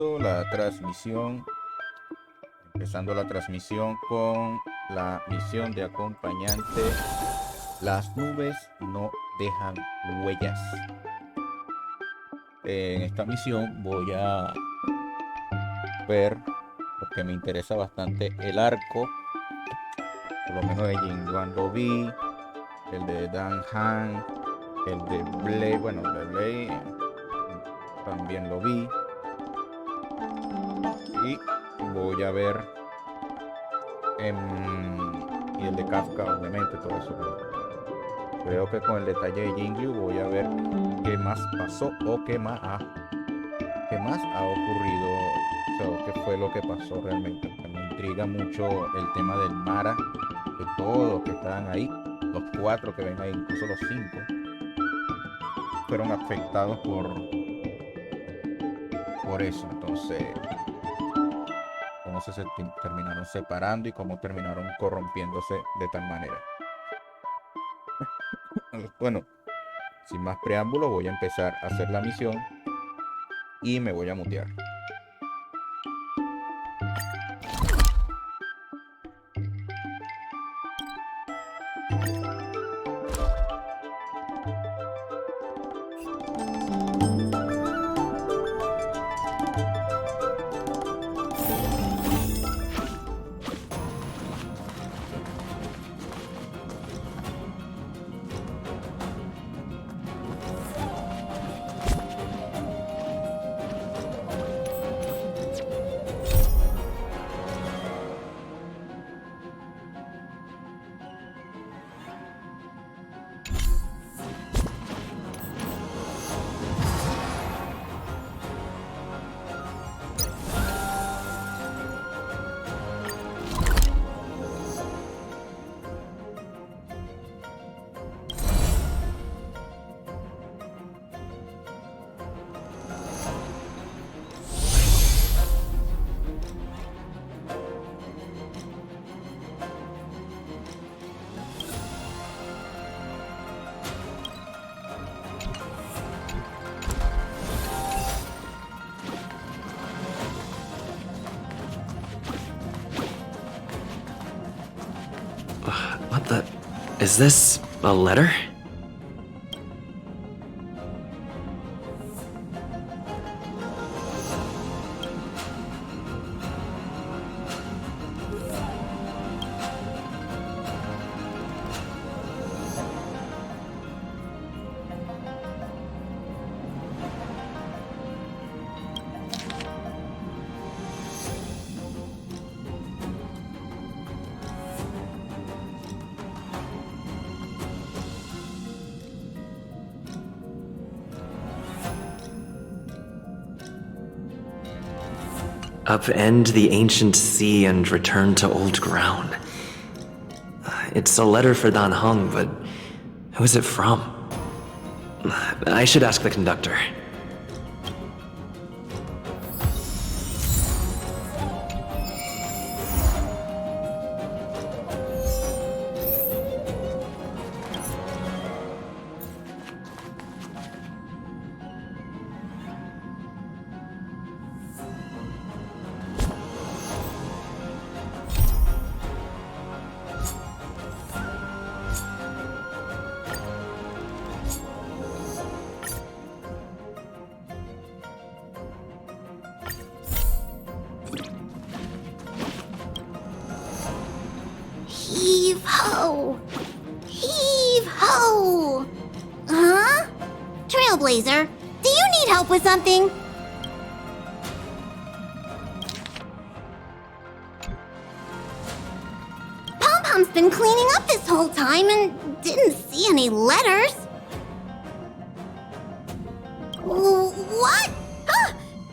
La transmisión, empezando la transmisión con la misión de acompañante. Las nubes no dejan huellas. En esta misión voy a ver, porque me interesa bastante el arco, por lo menos de Jingliu lo vi, el de dejan, el de Blade, bueno, el de Blade también lo vi. Y voy a ver y el de Kafka, obviamente, todo eso. Creo que con el detalle de Jingliu voy a ver qué más pasó o qué más ha ocurrido, o sea, qué fue lo que pasó realmente. Porque me intriga mucho el tema del Mara, de todos los que estaban ahí, los 4 que ven ahí, incluso los 5, fueron afectados por eso. Entonces, cómo se terminaron separando y cómo terminaron corrompiéndose de tal manera. Bueno, sin más preámbulos, voy a empezar a hacer la misión y me voy a mutear. What the... Is this a letter? Upend the ancient sea and return to old ground. It's a letter for Dan Heng, but who is it from? I should ask the conductor. Heave ho! Heave ho! Huh? Trailblazer, do you need help with something? Pom-Pom's been cleaning up this whole time and didn't see any letters. What? Huh?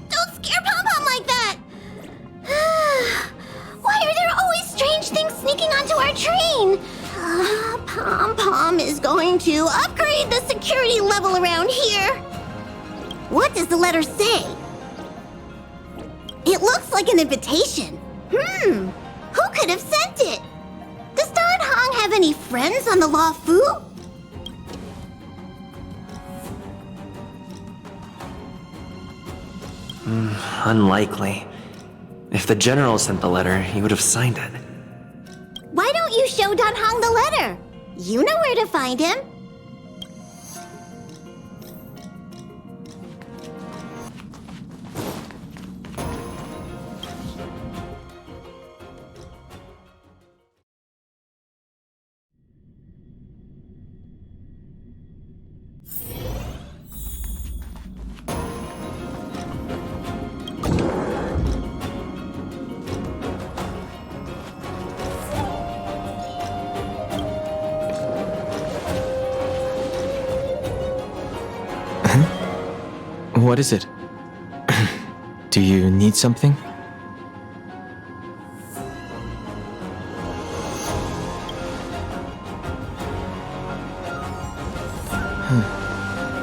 Don't scare Pom-Pom like that! Why are there always strange things sneaking onto our train? Pom-Pom is going to upgrade the security level around here. What does the letter say? It looks like an invitation. Who could have sent it? Does Dan Heng have any friends on the Law Fu? Unlikely. If the general sent the letter, he would have signed it. Why don't you show Dan Hong the letter? You know where to find him. What is it? Do you need something?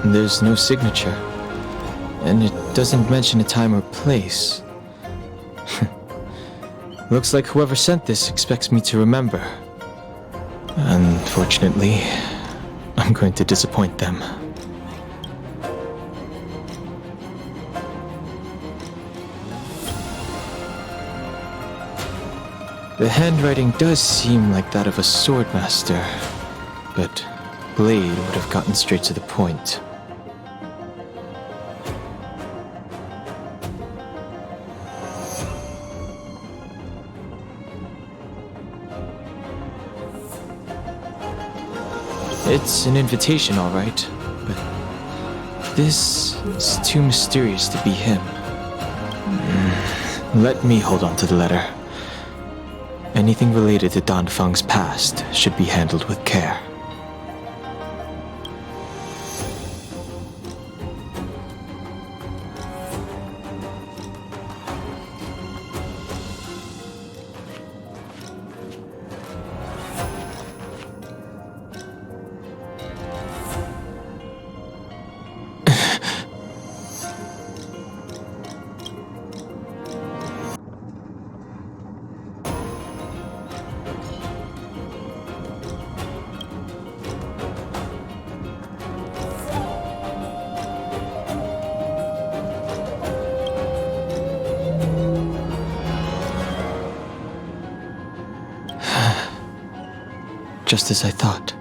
There's no signature. And it doesn't mention a time or place. Looks like whoever sent this expects me to remember. Unfortunately, I'm going to disappoint them. The handwriting does seem like that of a swordmaster, but Blade would have gotten straight to the point. It's an invitation, all right, but this is too mysterious to be him. Let me hold on to the letter. Anything related to Dan Feng's past should be handled with care. Just as I thought.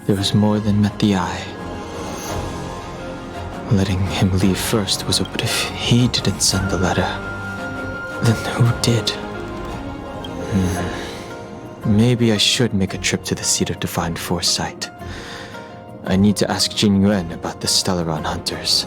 There was more than met the eye. Letting him leave first was what if he didn't send the letter? Then who did? Maybe I should make a trip to the seat of Divine Foresight. I need to ask Jin Yuan about the Stellaron hunters.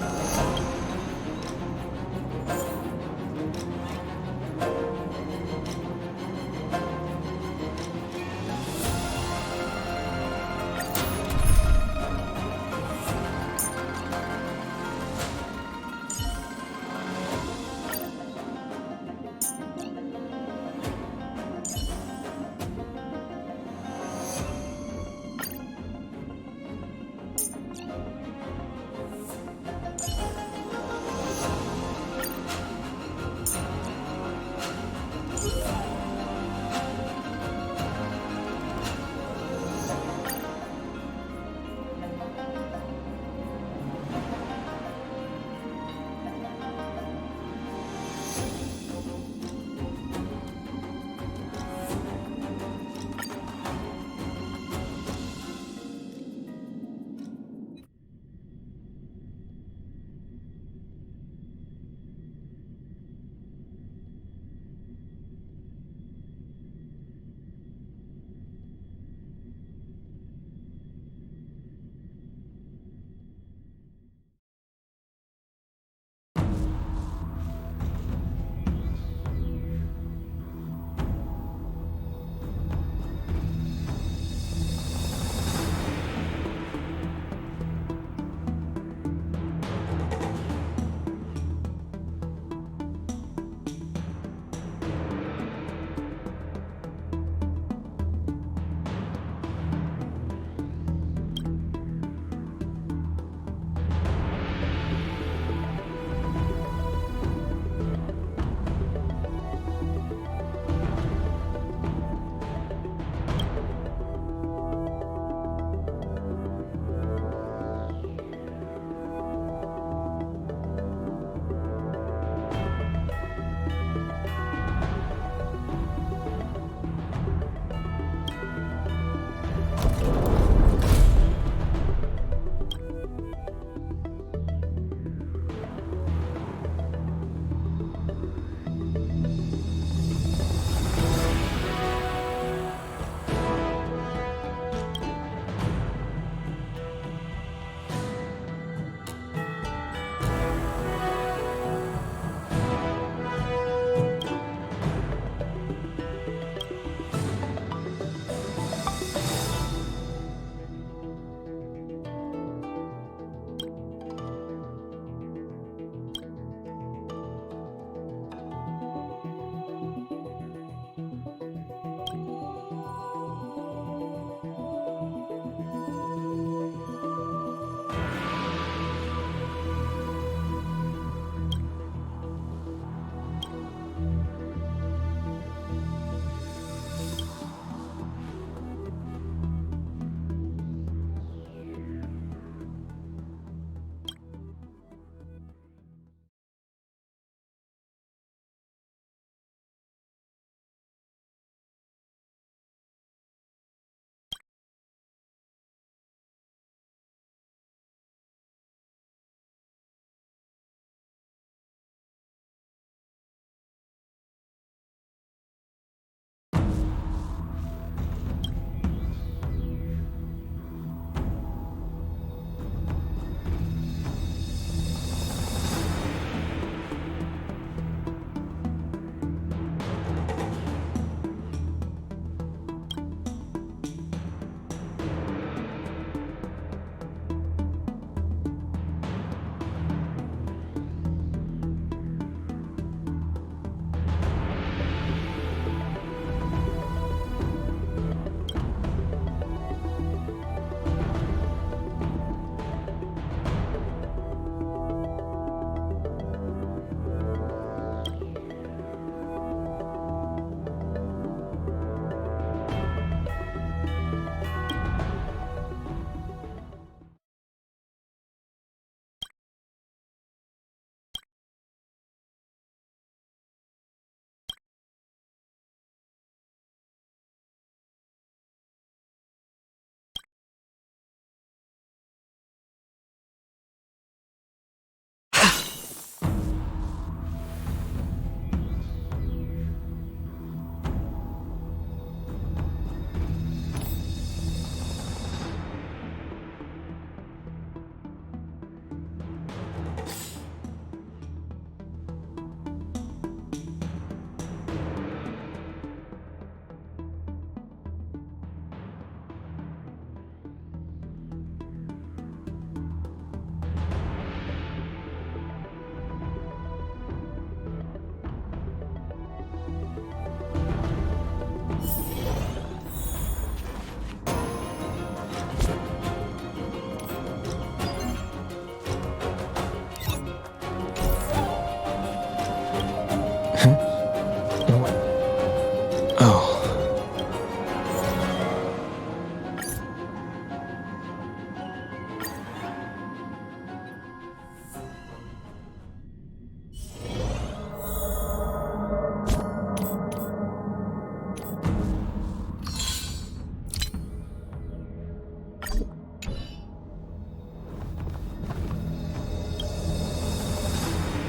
Oh.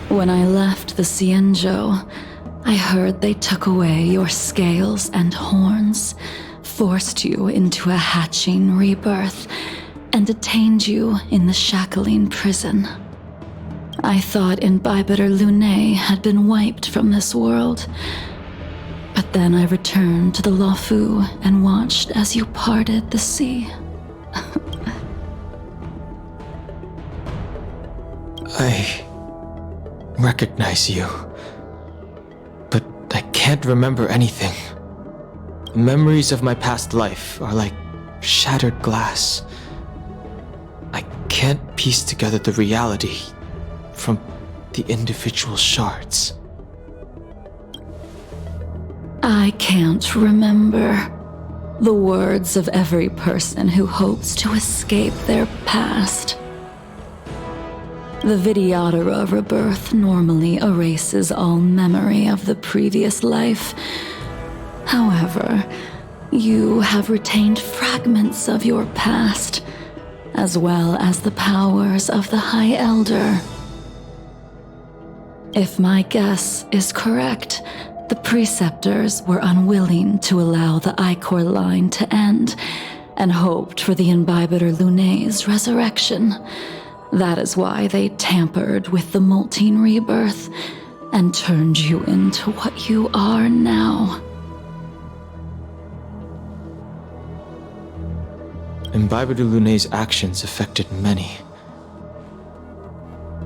When I left the Xianzhou, I heard they took away your scales and horns, forced you into a hatching rebirth, and detained you in the shackling prison. I thought Imbibiter Lunae had been wiped from this world, but then I returned to the Luofu and watched as you parted the sea. I recognize you, but I can't remember anything. Memories of my past life are like shattered glass. I can't piece together the reality from the individual shards. I can't remember the words of every person who hopes to escape their past. The Vidyadhara rebirth normally erases all memory of the previous life. However, you have retained fragments of your past, as well as the powers of the High Elder. If my guess is correct, the Preceptors were unwilling to allow the Ichor line to end, and hoped for the Imbibiter Lunae's resurrection. That is why they tampered with the molting rebirth and turned you into what you are now. Imbibiter Lunae's actions affected many.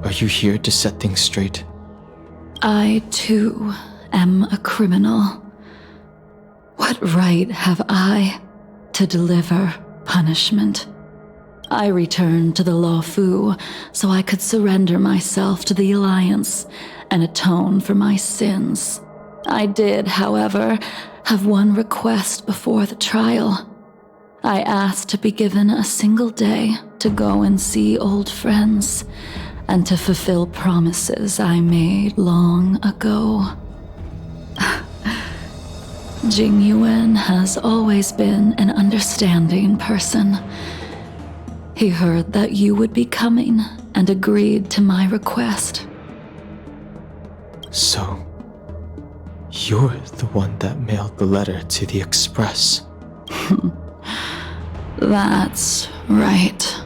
Are you here to set things straight? I, too, am a criminal. What right have I to deliver punishment? I returned to the Luofu so I could surrender myself to the Alliance and atone for my sins. I did, however, have one request before the trial. I asked to be given a single day to go and see old friends and to fulfill promises I made long ago. Jingyuan has always been an understanding person. He heard that you would be coming and agreed to my request. So, you're the one that mailed the letter to the Express. That's right.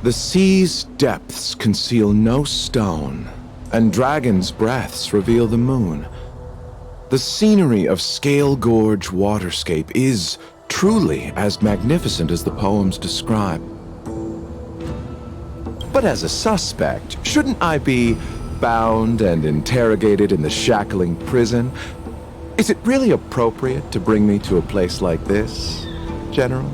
The sea's depths conceal no stone, and dragons' breaths reveal the moon. The scenery of Scale Gorge waterscape is truly as magnificent as the poems describe. But as a suspect, shouldn't I be bound and interrogated in the shackling prison? Is it really appropriate to bring me to a place like this, General?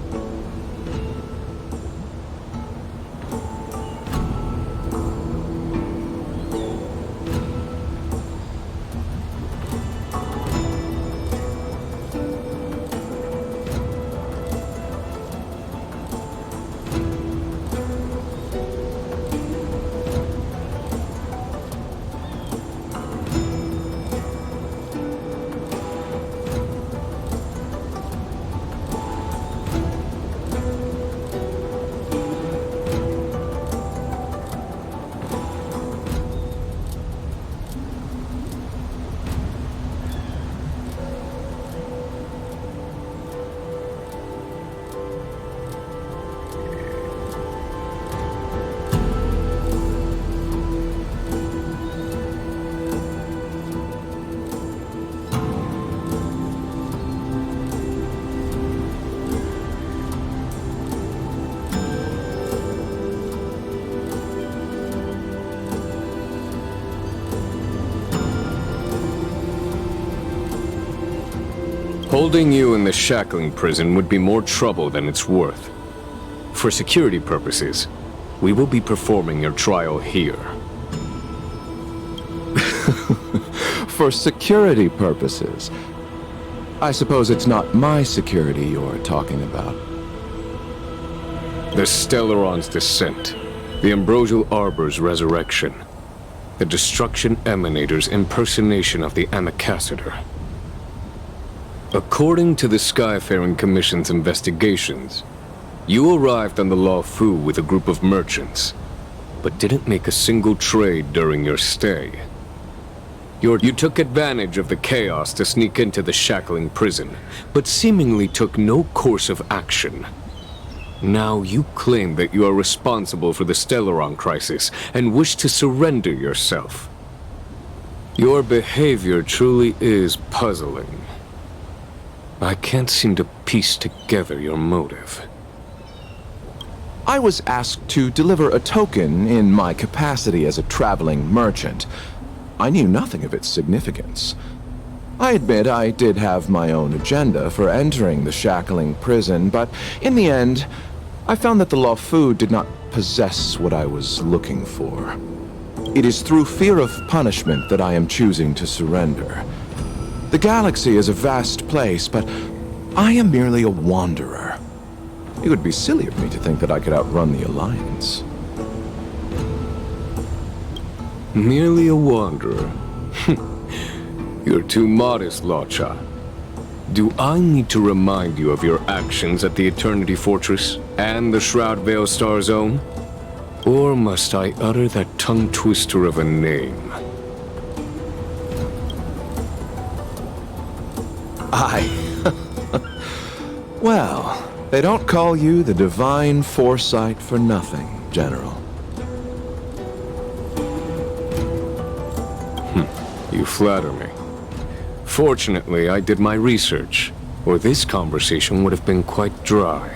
Holding you in the shackling prison would be more trouble than it's worth. For security purposes, we will be performing your trial here. For security purposes. I suppose it's not my security you're talking about. The Stellaron's descent, the Ambrosial Arbor's resurrection, the Destruction Emanator's impersonation of the Amicassator. According to the Skyfaring Commission's investigations, you arrived on the Law Fu with a group of merchants, but didn't make a single trade during your stay. You took advantage of the chaos to sneak into the shackling prison, but seemingly took no course of action. Now you claim that you are responsible for the Stellaron crisis and wish to surrender yourself. Your behavior truly is puzzling. I can't seem to piece together your motive. I was asked to deliver a token in my capacity as a traveling merchant. I knew nothing of its significance. I admit I did have my own agenda for entering the shackling prison, but in the end, I found that the Law Fu did not possess what I was looking for. It is through fear of punishment that I am choosing to surrender. The galaxy is a vast place, but I am merely a wanderer. It would be silly of me to think that I could outrun the Alliance. Merely a wanderer? You're too modest, Locha. Do I need to remind you of your actions at the Eternity Fortress and the Shroud Veil Star Zone? Or must I utter that tongue-twister of a name? Well, they don't call you the Divine Foresight for nothing, General. You flatter me. Fortunately, I did my research, or this conversation would have been quite dry.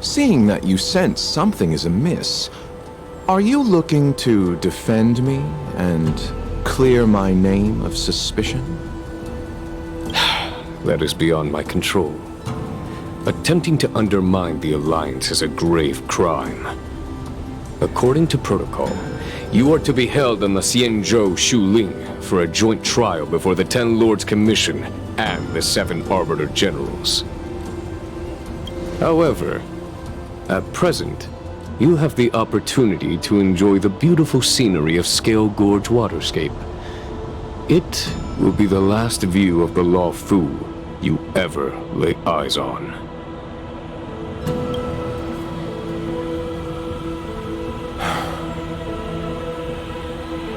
Seeing that you sense something is amiss, are you looking to defend me and clear my name of suspicion? That is beyond my control. Attempting to undermine the Alliance is a grave crime. According to protocol, you are to be held on the Xianzhou Shuling for a joint trial before the 10 Lords Commission and the 7 Arbiter Generals. However, at present, you have the opportunity to enjoy the beautiful scenery of Scale Gorge Waterscape. It will be the last view of the Law Fu you ever lay eyes on.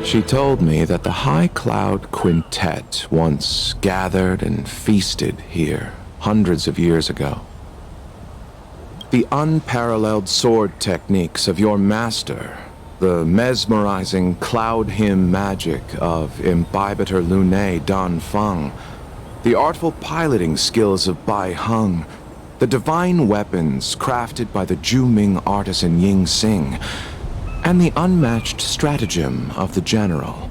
She told me that the High Cloud Quintet once gathered and feasted here hundreds of years ago. The unparalleled sword techniques of your master, the mesmerizing cloud hymn magic of Imbibitor Lunae Dan Feng, the artful piloting skills of Bai Heng, the divine weapons crafted by the Juming artisan Ying Xing, and the unmatched stratagem of the General.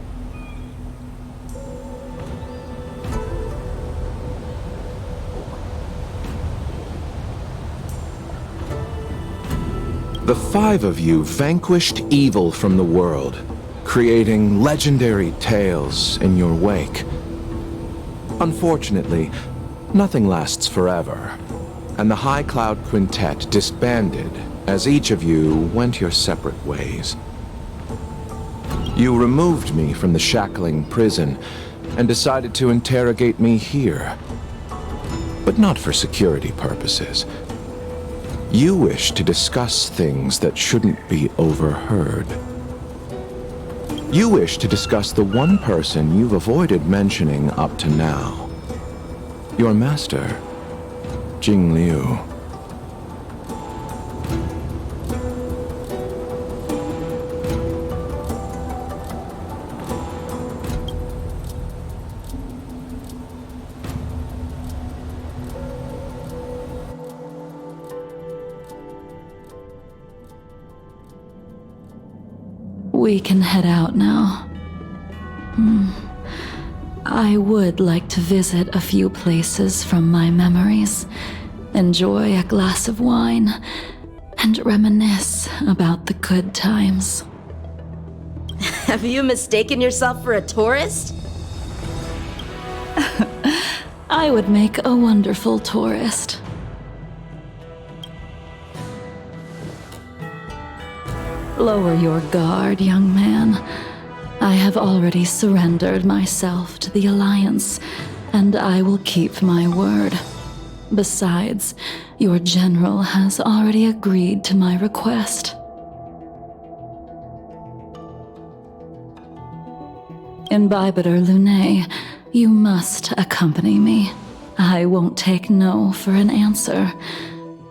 The 5 of you vanquished evil from the world, creating legendary tales in your wake. Unfortunately, nothing lasts forever, and the High Cloud Quintet disbanded as each of you went your separate ways. You removed me from the shackling prison and decided to interrogate me here. But not for security purposes. You wish to discuss things that shouldn't be overheard. You wish to discuss the one person you've avoided mentioning up to now. Your master, Jingliu. We can head out now. I would like to visit a few places from my memories, enjoy a glass of wine, and reminisce about the good times. Have you mistaken yourself for a tourist? I would make a wonderful tourist. Lower your guard, young man. I have already surrendered myself to the Alliance, and I will keep my word. Besides, your general has already agreed to my request. Imbibitor Lunae, you must accompany me. I won't take no for an answer.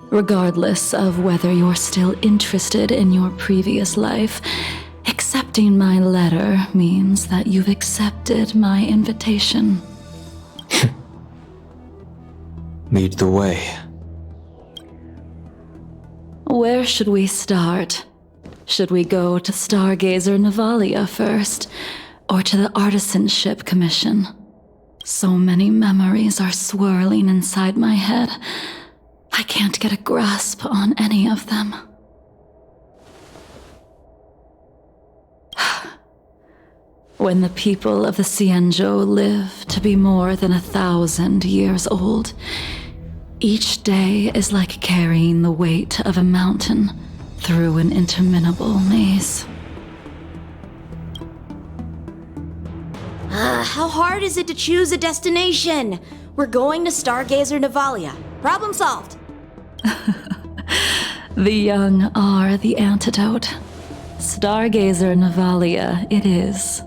Regardless of whether you're still interested in your previous life, accepting my letter means that you've accepted my invitation. Lead the way. Where should we start? Should we go to Stargazer Navalia first, or to the Artisanship Commission? So many memories are swirling inside my head. I can't get a grasp on any of them. When the people of the Xianzhou live to be more than 1,000 years old, each day is like carrying the weight of a mountain through an interminable maze. How hard is it to choose a destination? We're going to Stargazer Navalia. Problem solved. The young are the antidote. Stargazer Navalia it is.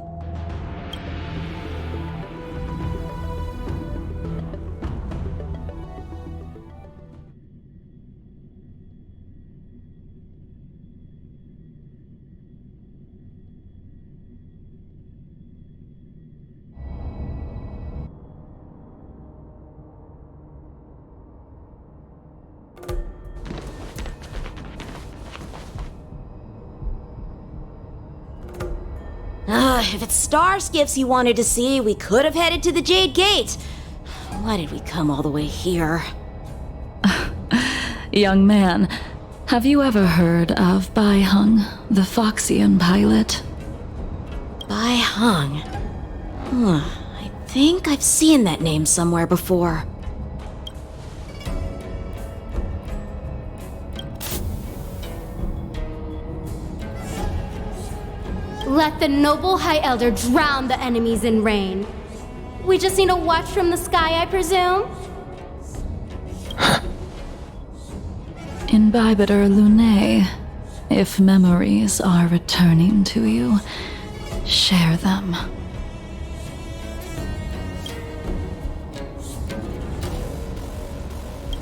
If it's star skiffs you wanted to see, we could have headed to the Jade Gate. Why did we come all the way here? Young man, have you ever heard of Bai Hung, the Foxian pilot? Bai Hung. I think I've seen that name somewhere before. Let the noble High Elder drown the enemies in rain. We just need a watch from the sky, I presume? Imbibitor Lunae, if memories are returning to you, share them.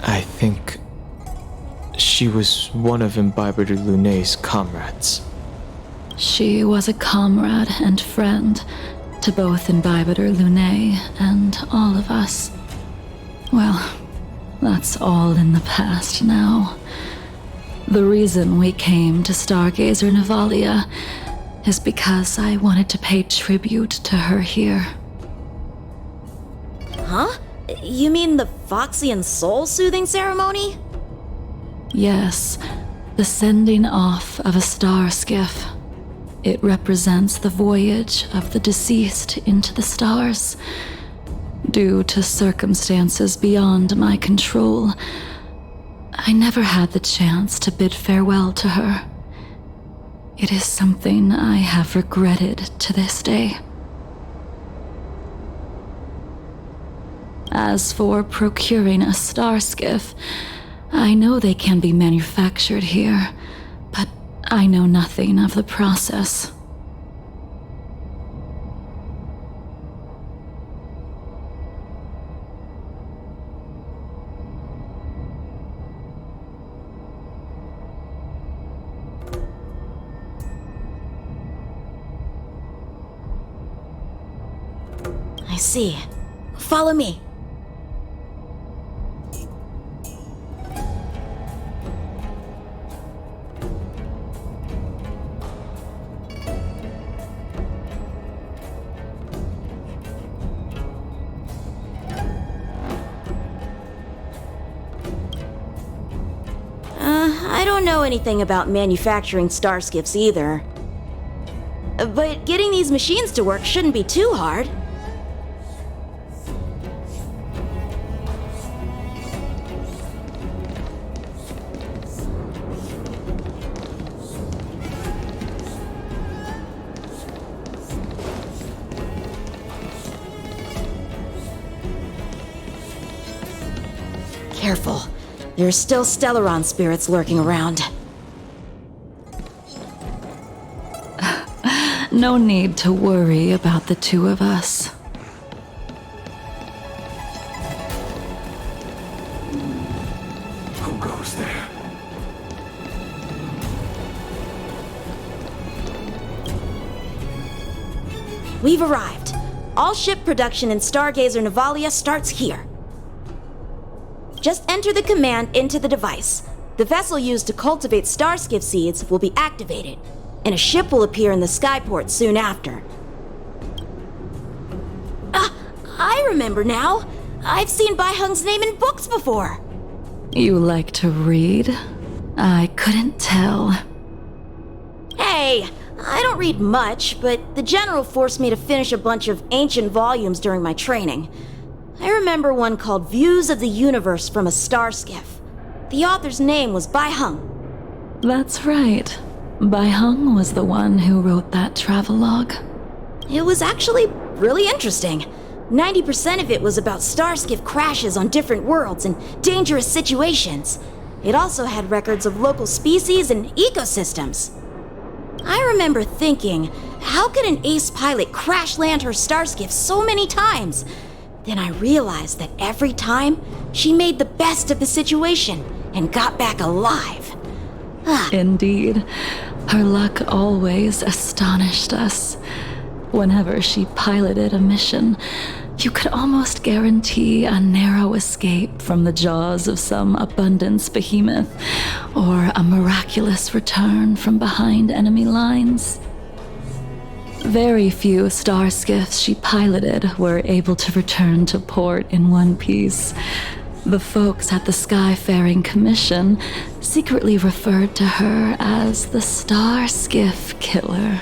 I think she was one of Imbibitor Lunae's comrades. She was a comrade and friend to both Imbibitor Lunae and all of us. Well, that's all in the past now. The reason we came to Stargazer Navalia is because I wanted to pay tribute to her here. Huh? You mean the Foxian soul-soothing ceremony? Yes, the sending off of a star skiff. It represents the voyage of the deceased into the stars. Due to circumstances beyond my control, I never had the chance to bid farewell to her. It is something I have regretted to this day. As for procuring a star skiff, I know they can be manufactured here, but I know nothing of the process. I see. Follow me. don't know anything about manufacturing star skiffs either. But getting these machines to work shouldn't be too hard. Careful. There are still Stellaron spirits lurking around. No need to worry about the two of us. Who goes there? We've arrived. All ship production in Stargazer Navalia starts here. Just enter the command into the device. The vessel used to cultivate starskiff seeds will be activated, and a ship will appear in the skyport soon after. I remember now. I've seen Bai Hung's name in books before. You like to read? I couldn't tell. Hey, I don't read much, but the General forced me to finish a bunch of ancient volumes during my training. I remember one called Views of the Universe from a Star Skiff. The author's name was Bai Hung. That's right. Bai Hung was the one who wrote that travelogue. It was actually really interesting. 90% of it was about starskiff crashes on different worlds and dangerous situations. It also had records of local species and ecosystems. I remember thinking, how could an ace pilot crash land her starskiff so many times? Then I realized that every time, she made the best of the situation and got back alive. Indeed. Her luck always astonished us. Whenever she piloted a mission, you could almost guarantee a narrow escape from the jaws of some abundance behemoth, or a miraculous return from behind enemy lines. Very few star skiffs she piloted were able to return to port in one piece. The folks at the Skyfaring Commission secretly referred to her as the Star Skiff Killer.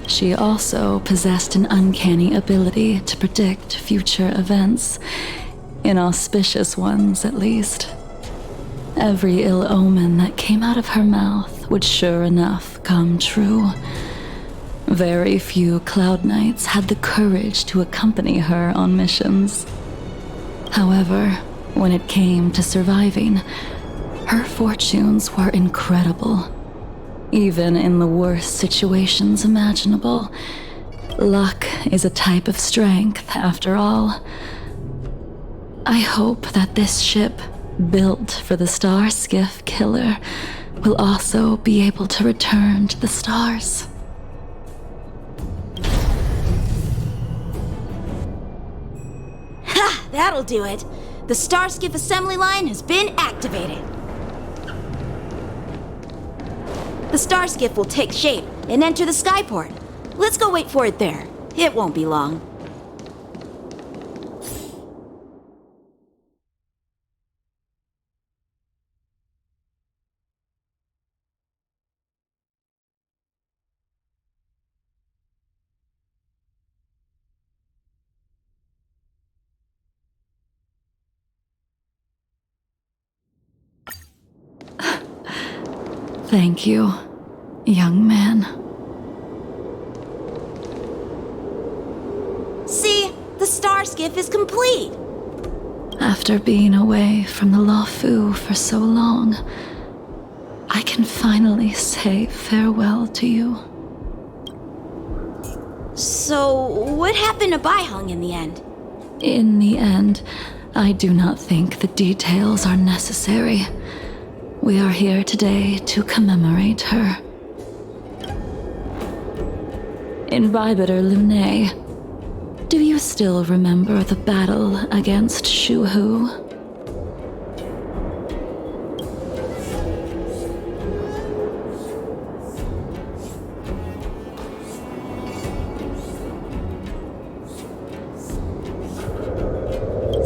She also possessed an uncanny ability to predict future events, inauspicious ones at least. Every ill omen that came out of her mouth would sure enough come true. Very few Cloud Knights had the courage to accompany her on missions. However, when it came to surviving, her fortunes were incredible. Even in the worst situations imaginable, luck is a type of strength, after all. I hope that this ship, built for the Star Skiff Killer, will also be able to return to the stars. Ha! That'll do it. The Starskiff assembly line has been activated. The Starskiff will take shape and enter the skyport. Let's go wait for it there. It won't be long. Thank you, young man. See? The Starskiff is complete! After being away from the Luofu for so long, I can finally say farewell to you. So, what happened to Bai Hung in the end? In the end, I do not think the details are necessary. We are here today to commemorate her. In Bibiter Lumne, do you still remember the battle against Shuhu?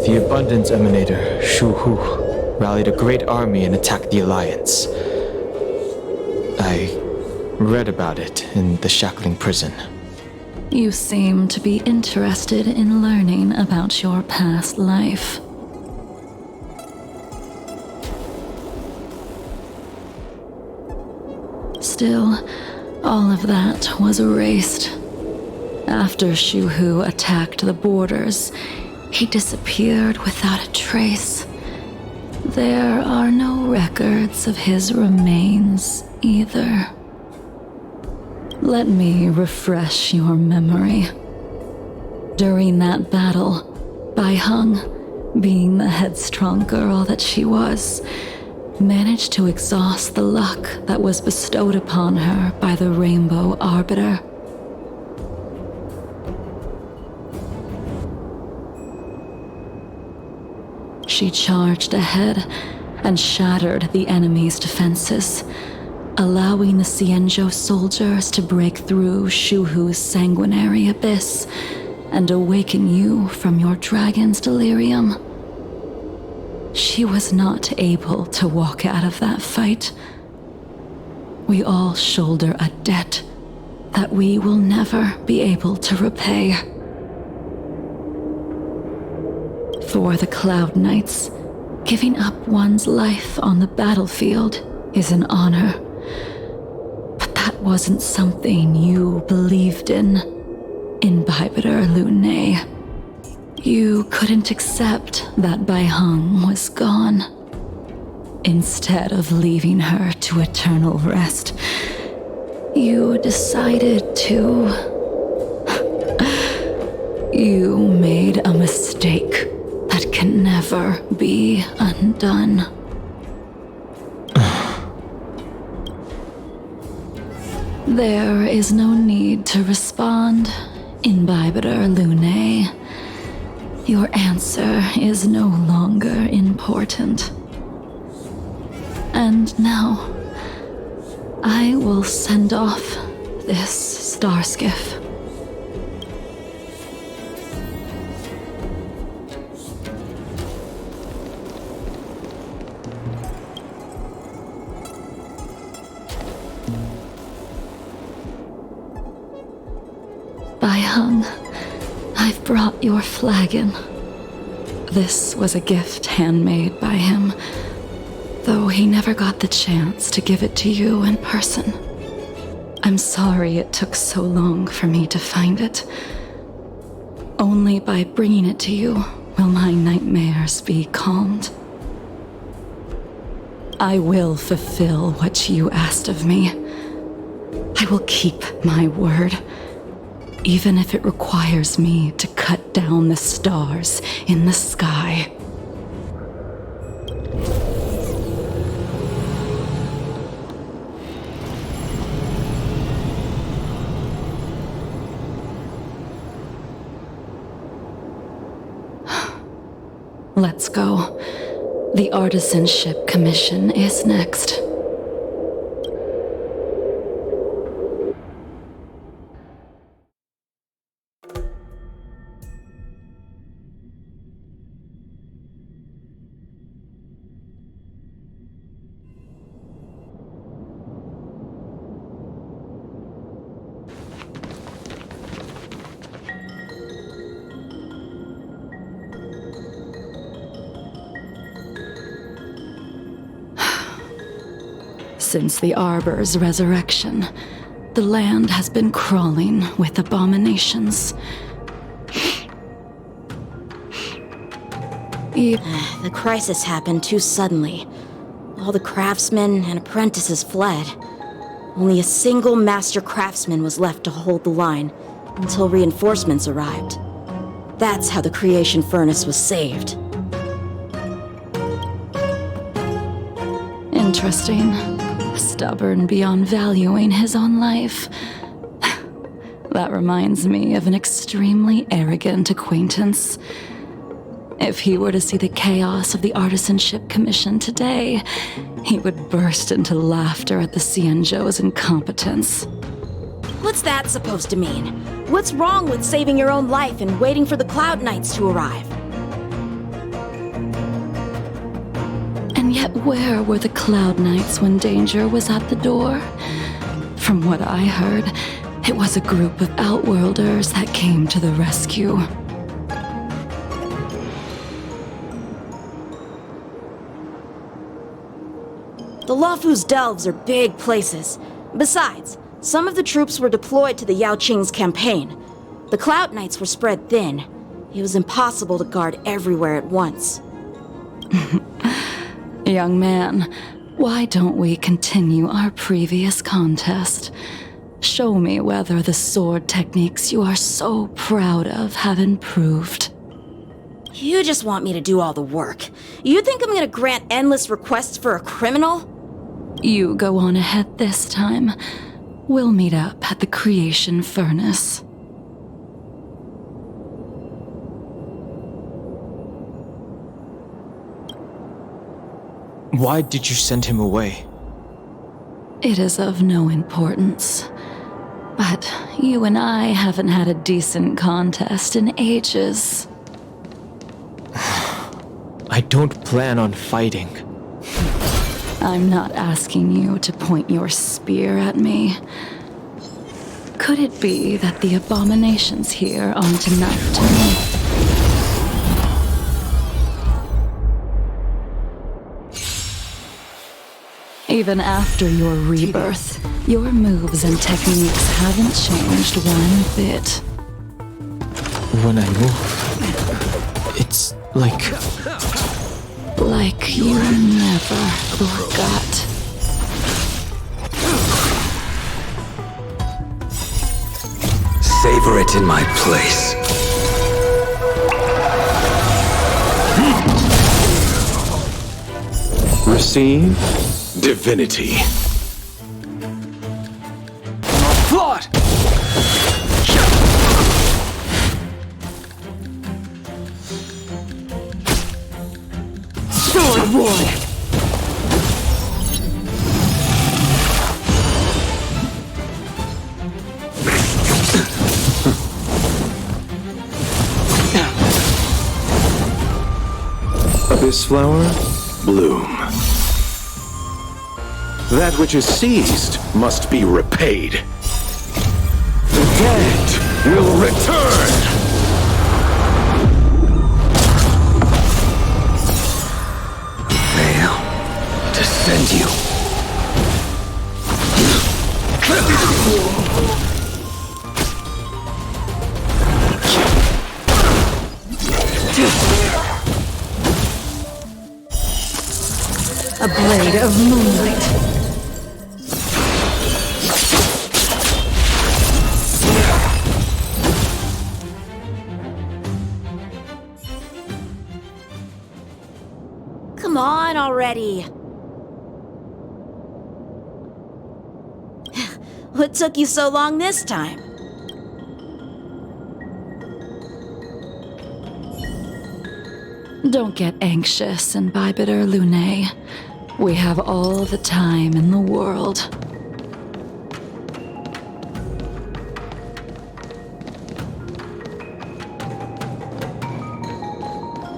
The Abundance Emanator, Shu Hu, rallied a great army and attacked the Alliance. I read about it in the shackling prison. You seem to be interested in learning about your past life. Still, all of that was erased. After Shuhu attacked the borders, he disappeared without a trace. There are no records of his remains either. Let me refresh your memory. During that battle, Bai Heng, being the headstrong girl that she was, managed to exhaust the luck that was bestowed upon her by the Rainbow Arbiter. She charged ahead and shattered the enemy's defenses, allowing the Xianzhou soldiers to break through Shuhu's sanguinary abyss and awaken you from your dragon's delirium. She was not able to walk out of that fight. We all shoulder a debt that we will never be able to repay. For the Cloud Knights, giving up one's life on the battlefield is an honor. But that wasn't something you believed in Imbibitor Lunay. You couldn't accept that Bai Heng was gone. Instead of leaving her to eternal rest, you decided to... You made a mistake that can never be undone. There is no need to respond, Imbibitor Lunay. Your answer is no longer important. And now, I will send off this star skiff. Bai Heng, I've brought your flagon. This was a gift handmade by him, though he never got the chance to give it to you in person. I'm sorry it took so long for me to find it. Only by bringing it to you will my nightmares be calmed. I will fulfill what you asked of me. I will keep my word, even if it requires me to cut down the stars in the sky. Let's go. The Artisanship Commission is next. Since the Arbor's resurrection, the land has been crawling with abominations. The crisis happened too suddenly. All the craftsmen and apprentices fled. Only a single master craftsman was left to hold the line until reinforcements arrived. That's how the creation furnace was saved. Interesting. Stubborn beyond valuing his own life. That reminds me of an extremely arrogant acquaintance. If he were to see the chaos of the Artisanship Commission today, he would burst into laughter at the Xianzhou's incompetence. What's that supposed to mean? What's wrong with saving your own life and waiting for the Cloud Knights to arrive? And Yet where were the Cloud Knights when danger was at the door? From what I heard, it was a group of Outworlders that came to the rescue. The Luofu's delves are big places. Besides, some of the troops were deployed to the Yao Qing's campaign. The Cloud Knights were spread thin. It was impossible to guard everywhere at once. Young man, why don't we continue our previous contest? Show me whether the sword techniques you are so proud of have improved. You just want me to do all the work. You think I'm gonna grant endless requests for a criminal? You go on ahead this time. We'll meet up at the Creation Furnace. Why did you send him away? It is of no importance. But you and I haven't had a decent contest in ages. I don't plan on fighting. I'm not asking you to point your spear at me. Could it be that the abominations here aren't enough to me? Even after your rebirth, your moves and techniques haven't changed one bit. When I move, it's like... Like you never forgot. Savor it in my place. Receive divinity. Blood! Sword War! Abyss flower, bloom. That which is seized must be repaid. The dead will return! Fail to send you. A blade of moonlight. Come on already. What took you so long this time? Don't get anxious, Imbibitor Lunae. We have all the time in the world.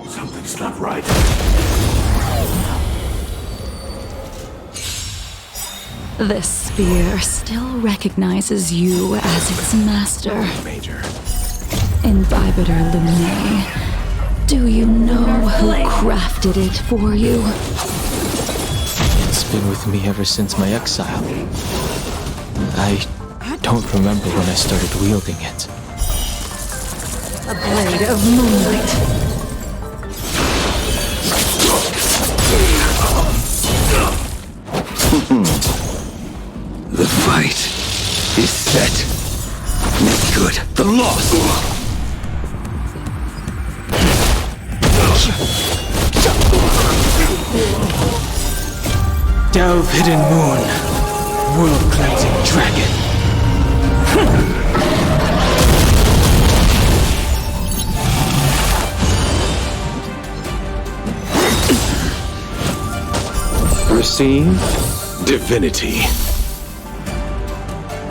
Something's not right. This spear still recognizes you as its master. Major. Imbibitor Lunae, do you know who crafted it for you? It's been with me ever since my exile. I don't remember when I started wielding it. A blade of moonlight. The fight is set. Make good the loss. Delve hidden moon, world cleansing dragon. Receive divinity.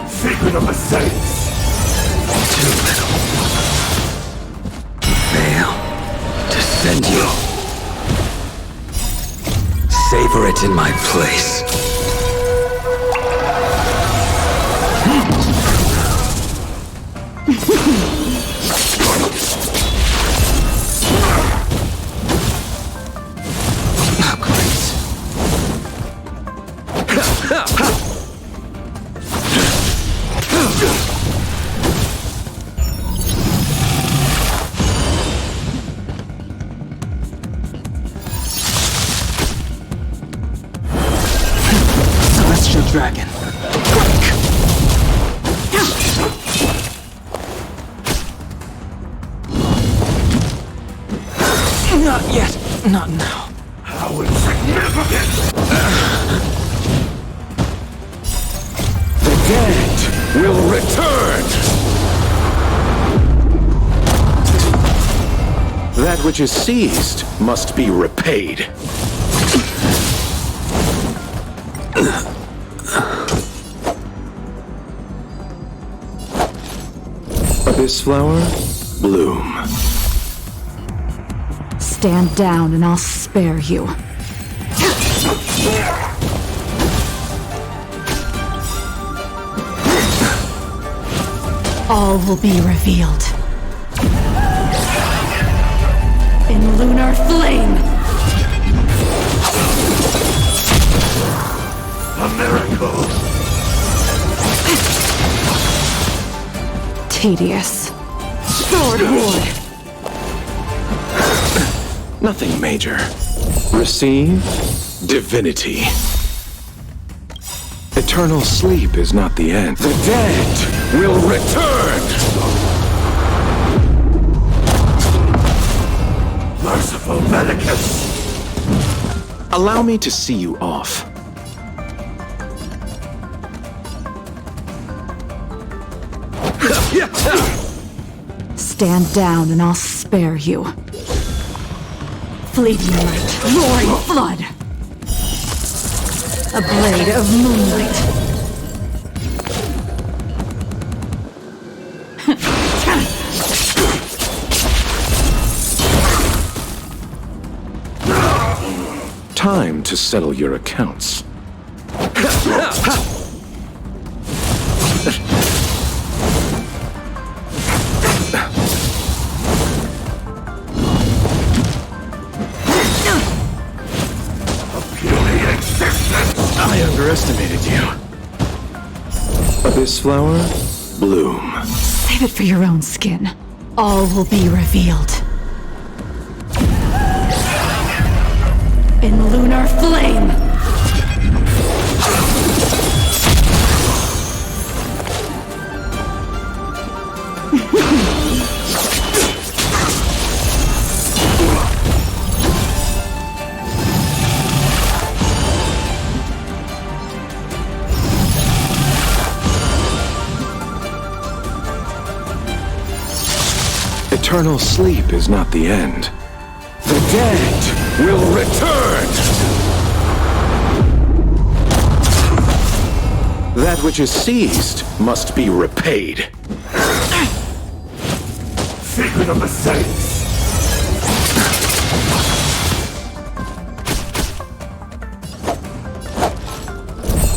Secret of the saints. Too little. Fail to send you. savor it in my place. Celestial Dragon. Not yet. Not now. How insignificant! The dead will return! That which is seized must be repaid. Abyss flower, bloom. Stand down and I'll spare you. All will be revealed. In lunar flame! A miracle! Tedious. Sword Ward! Nothing major. Receive divinity. Eternal sleep is not the end. The dead will return! Merciful Medicus! Allow me to see you off. Stand down and I'll spare you. Fleeting light, roaring flood. A blade of moonlight. Time to settle your accounts. I underestimated you. Abyss flower, bloom. Save it for your own skin. All will be revealed. In lunar flame! Eternal sleep is not the end. The dead will return! That which is seized must be repaid. Secret of the Saints!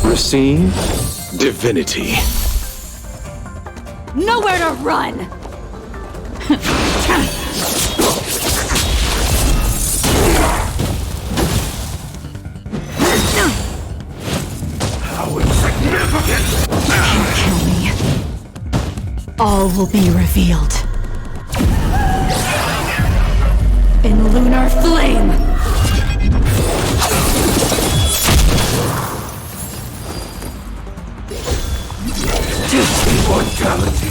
Receive divinity. Nowhere to run! How insignificant! Kill me. All will be revealed. In lunar flame! Immortality!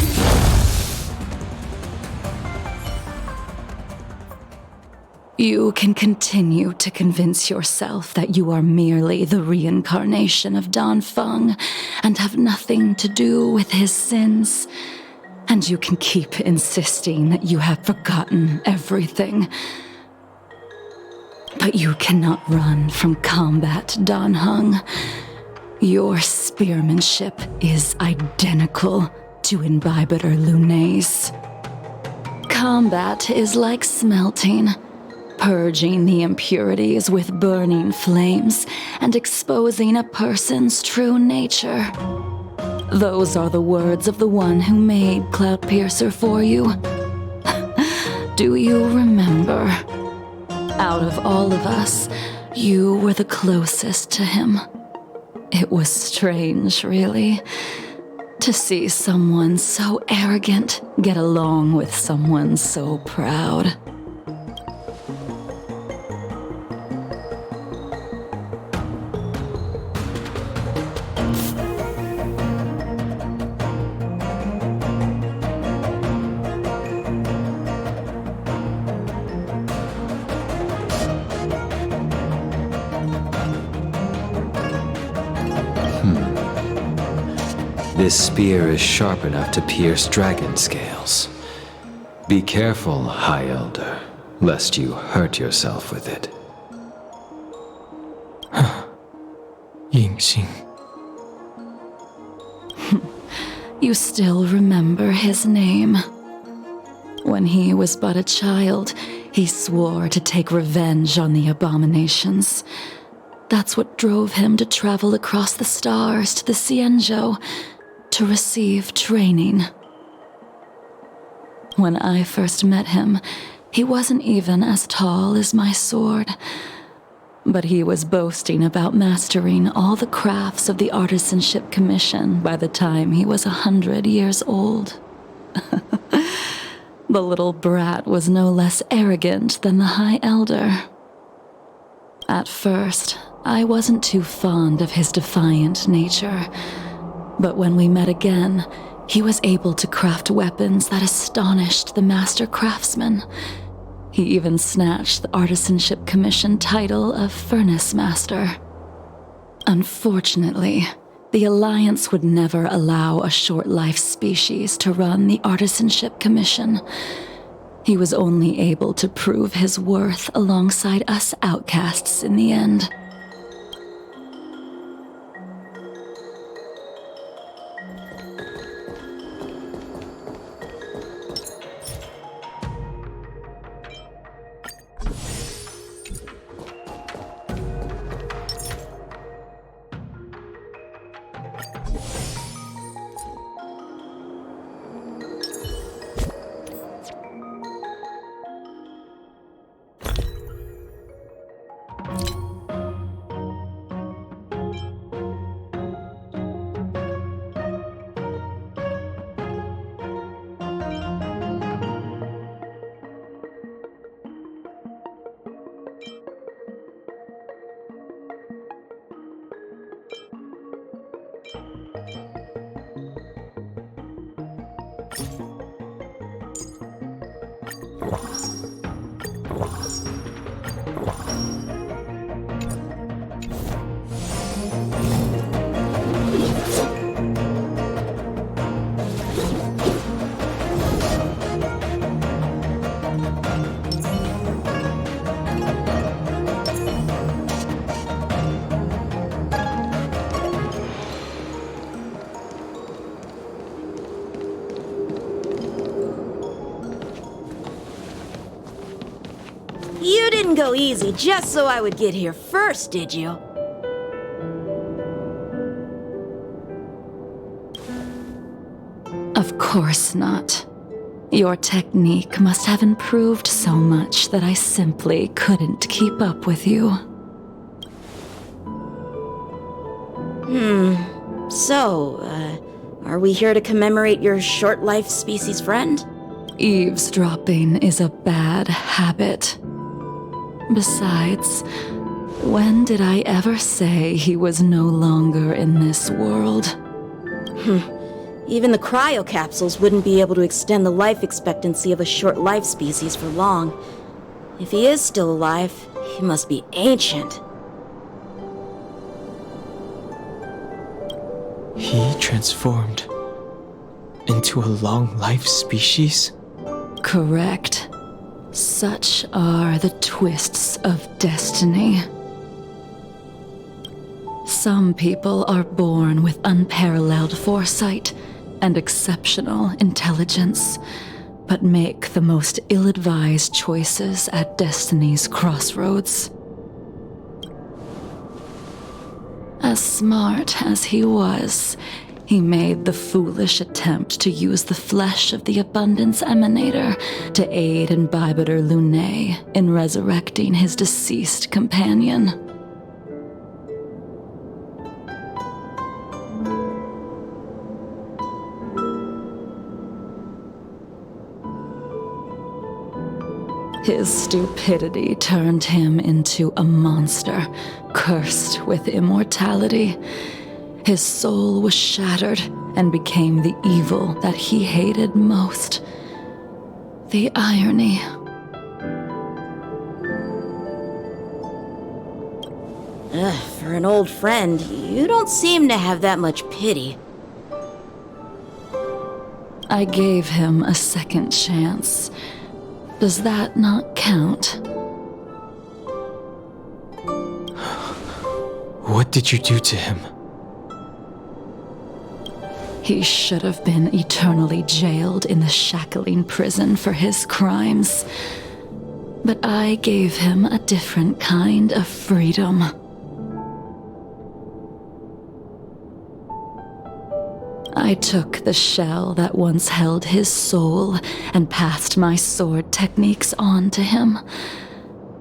You can continue to convince yourself that you are merely the reincarnation of Dan Feng and have nothing to do with his sins. And you can keep insisting that you have forgotten everything. But you cannot run from combat, Dan Heng. Your spearmanship is identical to Imbibitor Lunay's. Combat is like smelting. purging the impurities with burning flames and exposing a person's true nature. Those are the words of the one who made Cloudpiercer for you. Do you remember? Out of all of us, you were the closest to him. It was strange, really, to see someone so arrogant get along with someone so proud. This spear is sharp enough to pierce dragon scales. Be careful, High Elder, lest you hurt yourself with it. Yingxing. You still remember his name. When he was but a child, he swore to take revenge on the abominations. That's what drove him to travel across the stars to the Xianzhou to receive training. When I first met him, he wasn't even as tall as my sword, but he was boasting about mastering all the crafts of the Artisanship Commission by the time he was 100 years old. The little brat was no less arrogant than the High Elder. At first, I wasn't too fond of his defiant nature, but when we met again, he was able to craft weapons that astonished the master craftsman. He even snatched the Artisanship Commission title of Furnace Master. Unfortunately, the Alliance would never allow a short-life species to run the Artisanship Commission. He was only able to prove his worth alongside us outcasts in the end. You didn't go easy just so I would get here first, did you? Of course not. Your technique must have improved so much that I simply couldn't keep up with you. So, are we here to commemorate your short-life species friend? Eavesdropping is a bad habit. Besides, when did I ever say he was no longer in this world? Even the cryocapsules wouldn't be able to extend the life expectancy of a short-life species for long. If he is still alive, he must be ancient. He transformed into a long-life species? Correct. Such are the twists of destiny. Some people are born with unparalleled foresight and exceptional intelligence, but make the most ill-advised choices at destiny's crossroads. As smart as he was, he made the foolish attempt to use the flesh of the Abundance Emanator to aid in Bibiter Lunae in resurrecting his deceased companion. His stupidity turned him into a monster, cursed with immortality. His soul was shattered and became the evil that he hated most. The irony. For an old friend, you don't seem to have that much pity. I gave him a second chance. Does that not count? What did you do to him? He should have been eternally jailed in the shackling prison for his crimes. But I gave him a different kind of freedom. I took the shell that once held his soul and passed my sword techniques on to him.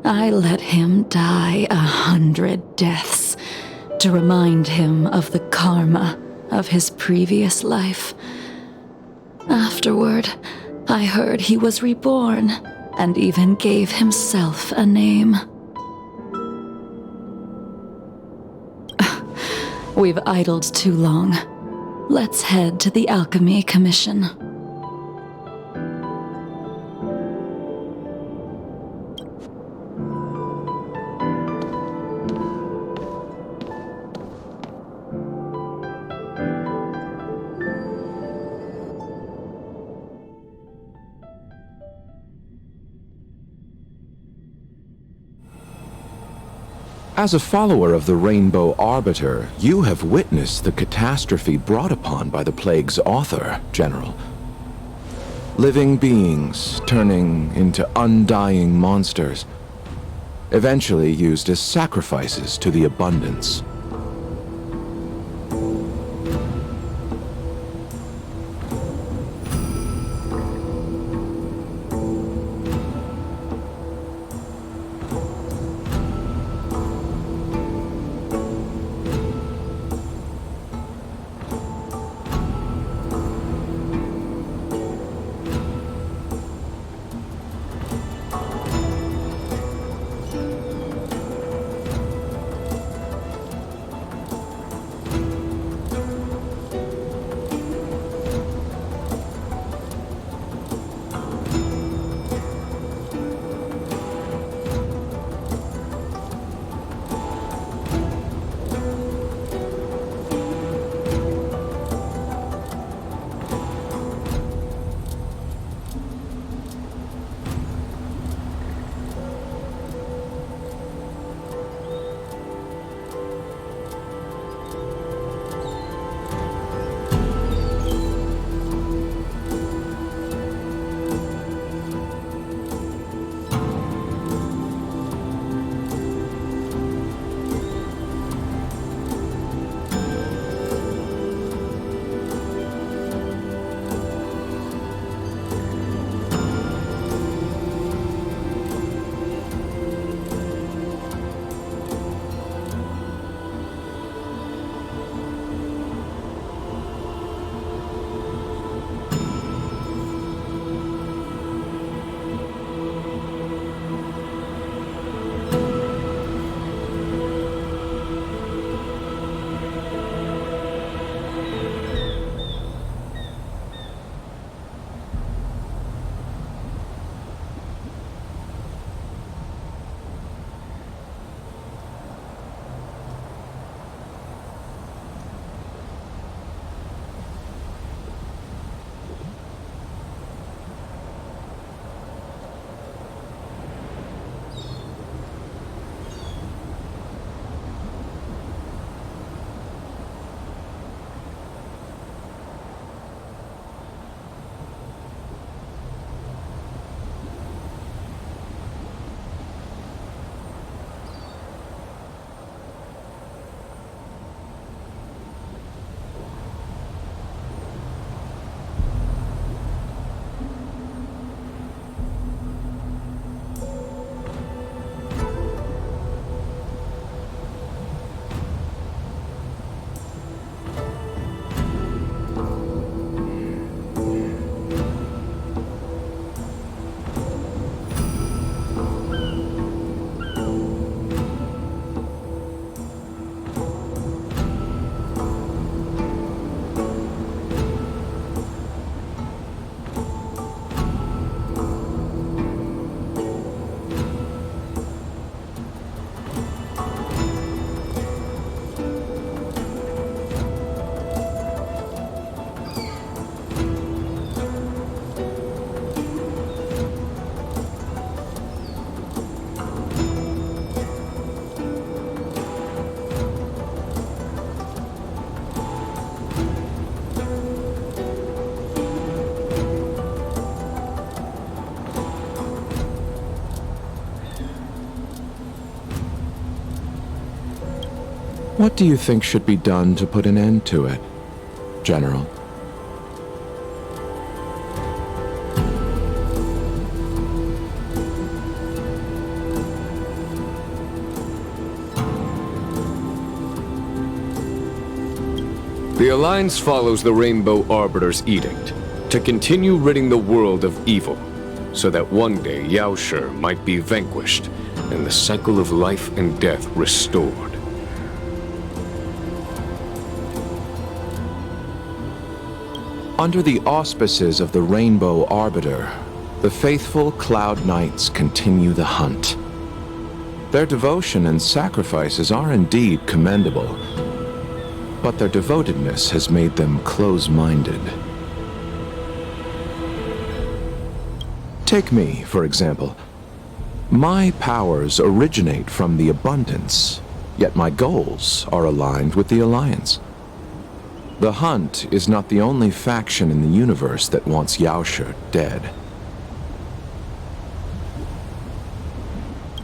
I let him die 100 deaths to remind him of the karma of his previous life. Afterward, I heard he was reborn and even gave himself a name. We've idled too long. Let's head to the Alchemy Commission. As a follower of the Rainbow Arbiter, you have witnessed the catastrophe brought upon by the plague's author, General. Living beings turning into undying monsters, eventually used as sacrifices to the Abundance. What do you think should be done to put an end to it, General? The Alliance follows the Rainbow Arbiter's edict to continue ridding the world of evil, so that one day Yaoshi might be vanquished and the cycle of life and death restored. Under the auspices of the Rainbow Arbiter, the faithful Cloud Knights continue the hunt. Their devotion and sacrifices are indeed commendable, but their devotedness has made them close-minded. Take me, for example. My powers originate from the abundance, yet my goals are aligned with the Alliance. The Hunt is not the only faction in the universe that wants Yaoshi dead.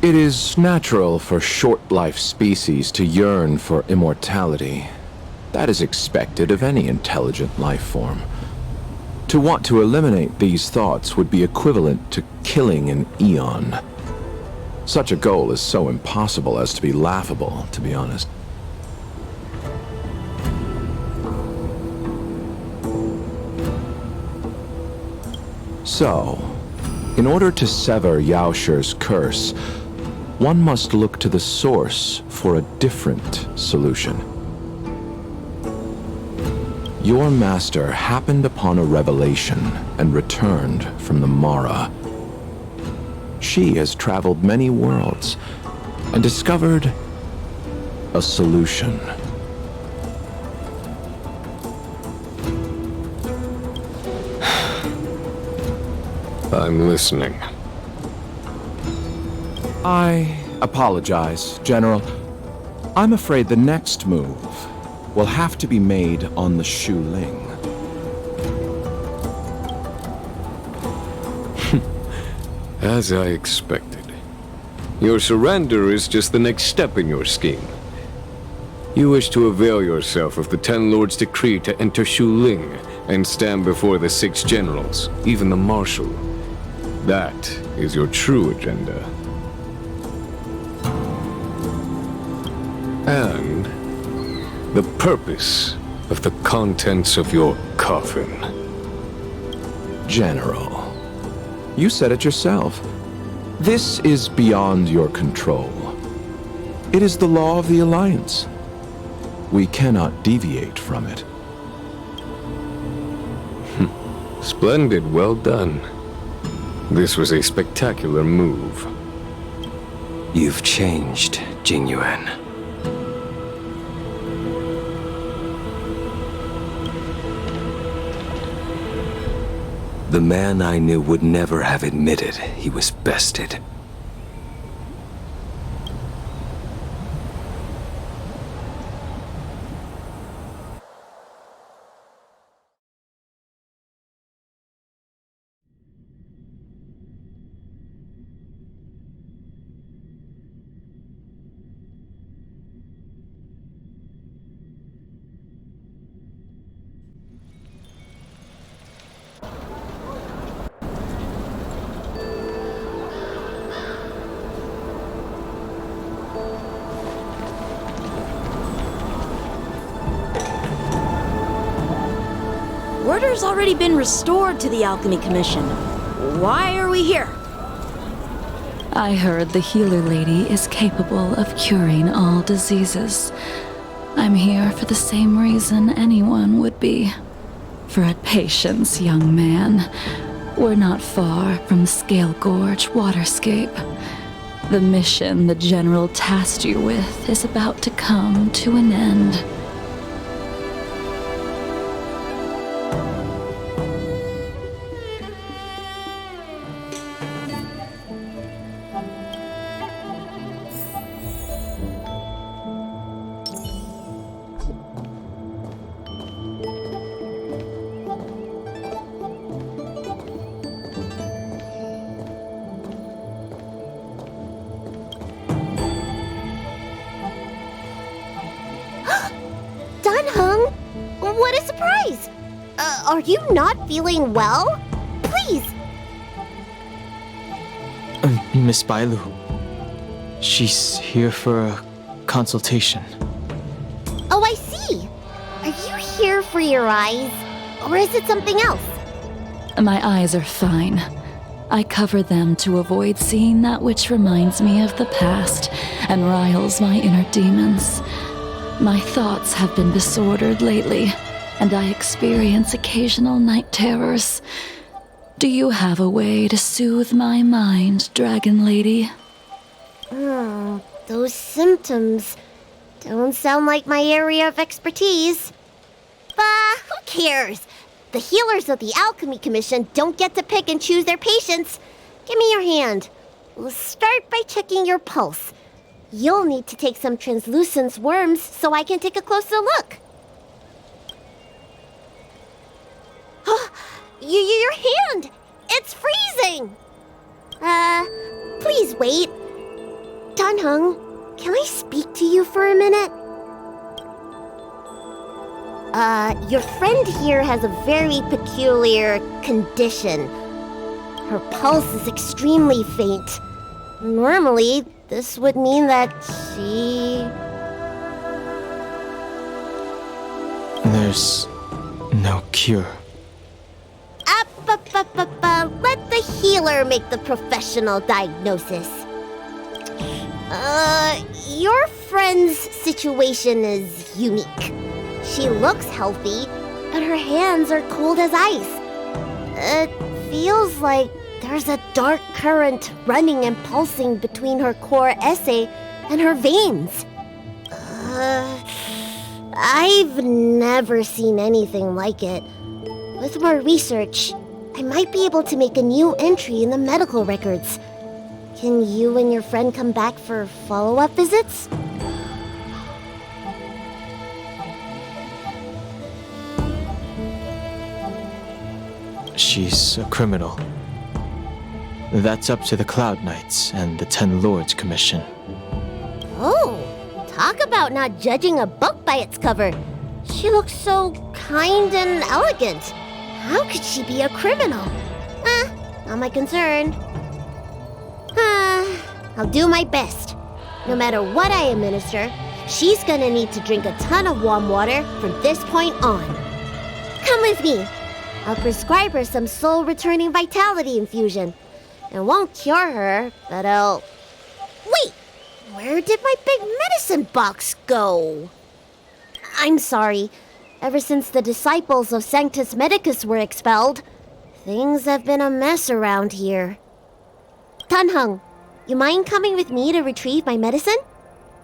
It is natural for short-life species to yearn for immortality. That is expected of any intelligent life form. To want to eliminate these thoughts would be equivalent to killing an eon. Such a goal is so impossible as to be laughable, to be honest. So, in order to sever Yaoshi's curse, one must look to the source for a different solution. Your master happened upon a revelation and returned from the Mara. She has traveled many worlds and discovered a solution. I'm listening. I apologize, General. I'm afraid the next move will have to be made on the Shu Ling. As I expected. Your surrender is just the next step in your scheme. You wish to avail yourself of the Ten Lords' decree to enter Shu Ling and stand before the 6 generals, even the Marshal. That is your true agenda. And the purpose of the contents of your coffin. General, you said it yourself. This is beyond your control. It is the law of the Alliance. We cannot deviate from it. Splendid, well done. This was a spectacular move. You've changed, Jingyuan. The man I knew would never have admitted he was bested. Order's already been restored to the Alchemy Commission. Why are we here? I heard the healer lady is capable of curing all diseases. I'm here for the same reason anyone would be. For patience, young man. We're not far from Scale Gorge Waterscape. The mission the General tasked you with is about to come to an end. a surprise. Are you not feeling well? Please. Miss Bailu. She's here for a consultation. Oh, I see. Are you here for your eyes? Or is it something else? My eyes are fine. I cover them to avoid seeing that which reminds me of the past and riles my inner demons. My thoughts have been disordered lately, and I experience occasional night terrors. Do you have a way to soothe my mind, Dragon Lady? Those symptoms don't sound like my area of expertise. But who cares? The healers of the Alchemy Commission don't get to pick and choose their patients. Give me your hand. We'll start by checking your pulse. You'll need to take some translucent worms so I can take a closer look. Your hand! It's freezing! Please wait. Danheng, can I speak to you for a minute? Your friend here has a very peculiar condition. Her pulse is extremely faint. Normally, this would mean that she... There's no cure. Let the healer make the professional diagnosis. Your friend's situation is unique. She looks healthy, but her hands are cold as ice. It feels like there's a dark current running and pulsing between her core esse and her veins. I've never seen anything like it. With more research, I might be able to make a new entry in the medical records. Can you and your friend come back for follow-up visits? She's a criminal. That's up to the Cloud Knights and the Ten Lords Commission. Oh, talk about not judging a book by its cover. She looks so kind and elegant. How could she be a criminal? Not my concern. I'll do my best. No matter what I administer, she's gonna need to drink a ton of warm water from this point on. Come with me. I'll prescribe her some soul-returning vitality infusion. It won't cure her, but I'll... Wait! Where did my big medicine box go? I'm sorry. Ever since the disciples of Sanctus Medicus were expelled, things have been a mess around here. Danheng, you mind coming with me to retrieve my medicine?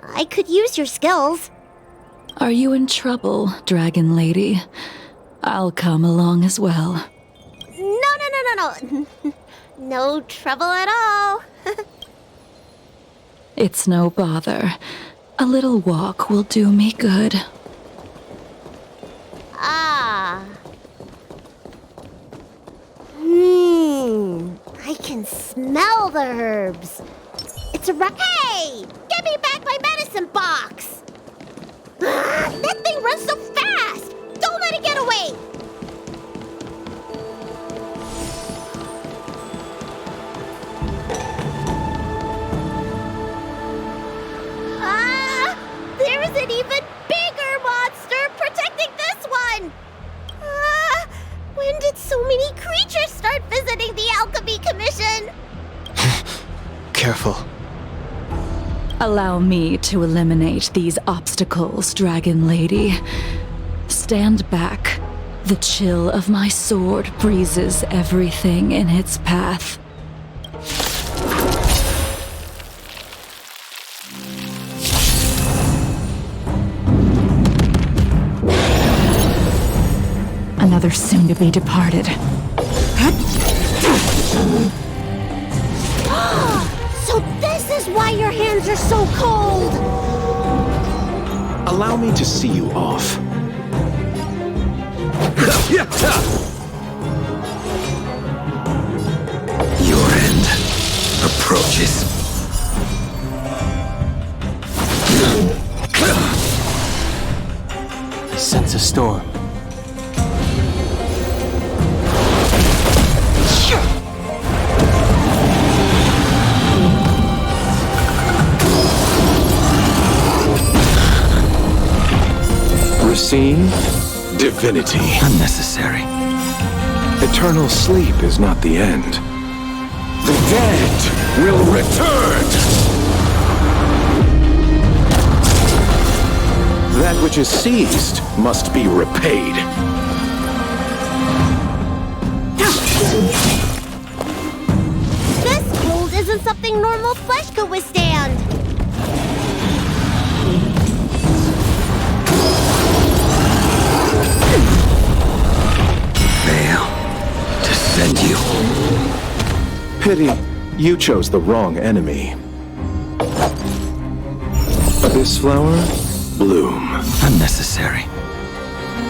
I could use your skills. Are you in trouble, Dragon Lady? I'll come along as well. No. No trouble at all. It's no bother. A little walk will do me good. I can smell the herbs. It's a Hey! Give me back my medicine box! That thing runs so fast! Don't let it get away! There is an even bigger monster protecting this one! When did so many creatures start visiting the Alchemy Commission? Careful. Allow me to eliminate these obstacles, Dragon Lady. Stand back. The chill of my sword breezes everything in its path. Another soon-to-be departed. So this is why your hands are so cold! Allow me to see you off. Your end approaches. I sense a storm. Receive divinity. Unnecessary. Eternal sleep is not the end. The dead will return! That which is seized must be repaid. This cold isn't something normal flesh could withstand. Fail to send you. Pity, you chose the wrong enemy. Abyss flower, bloom. Unnecessary.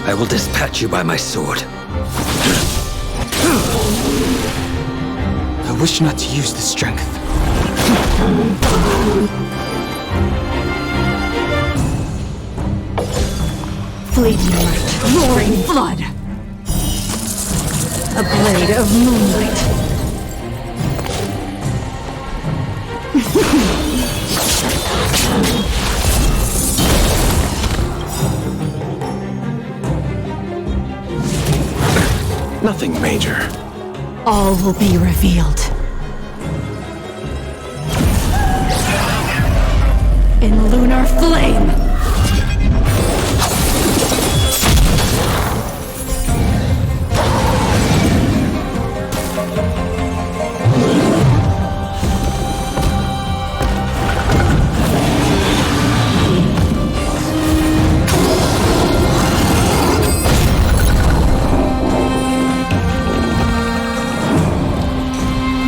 I will dispatch you by my sword. I wish not to use the strength. Fleeting light, roaring flood. A blade of moonlight. Nothing major. All will be revealed. In lunar flame.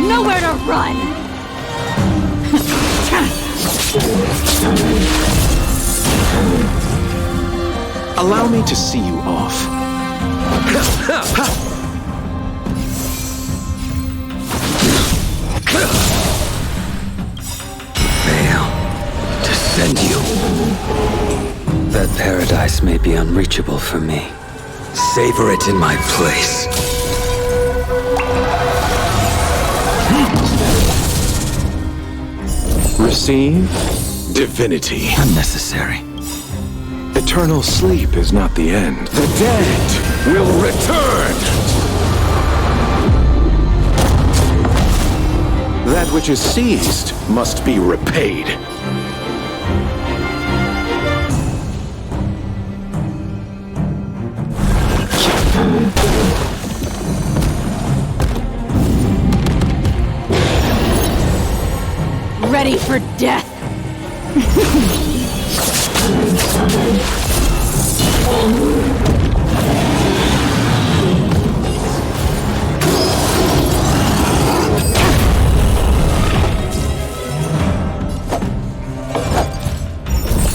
Nowhere to run! Allow me to see you off. Fail to send you. That paradise may be unreachable for me. Savor it in my place. Receive divinity. Unnecessary. Eternal sleep is not the end. The dead will return! That which is seized must be repaid. Ready for death!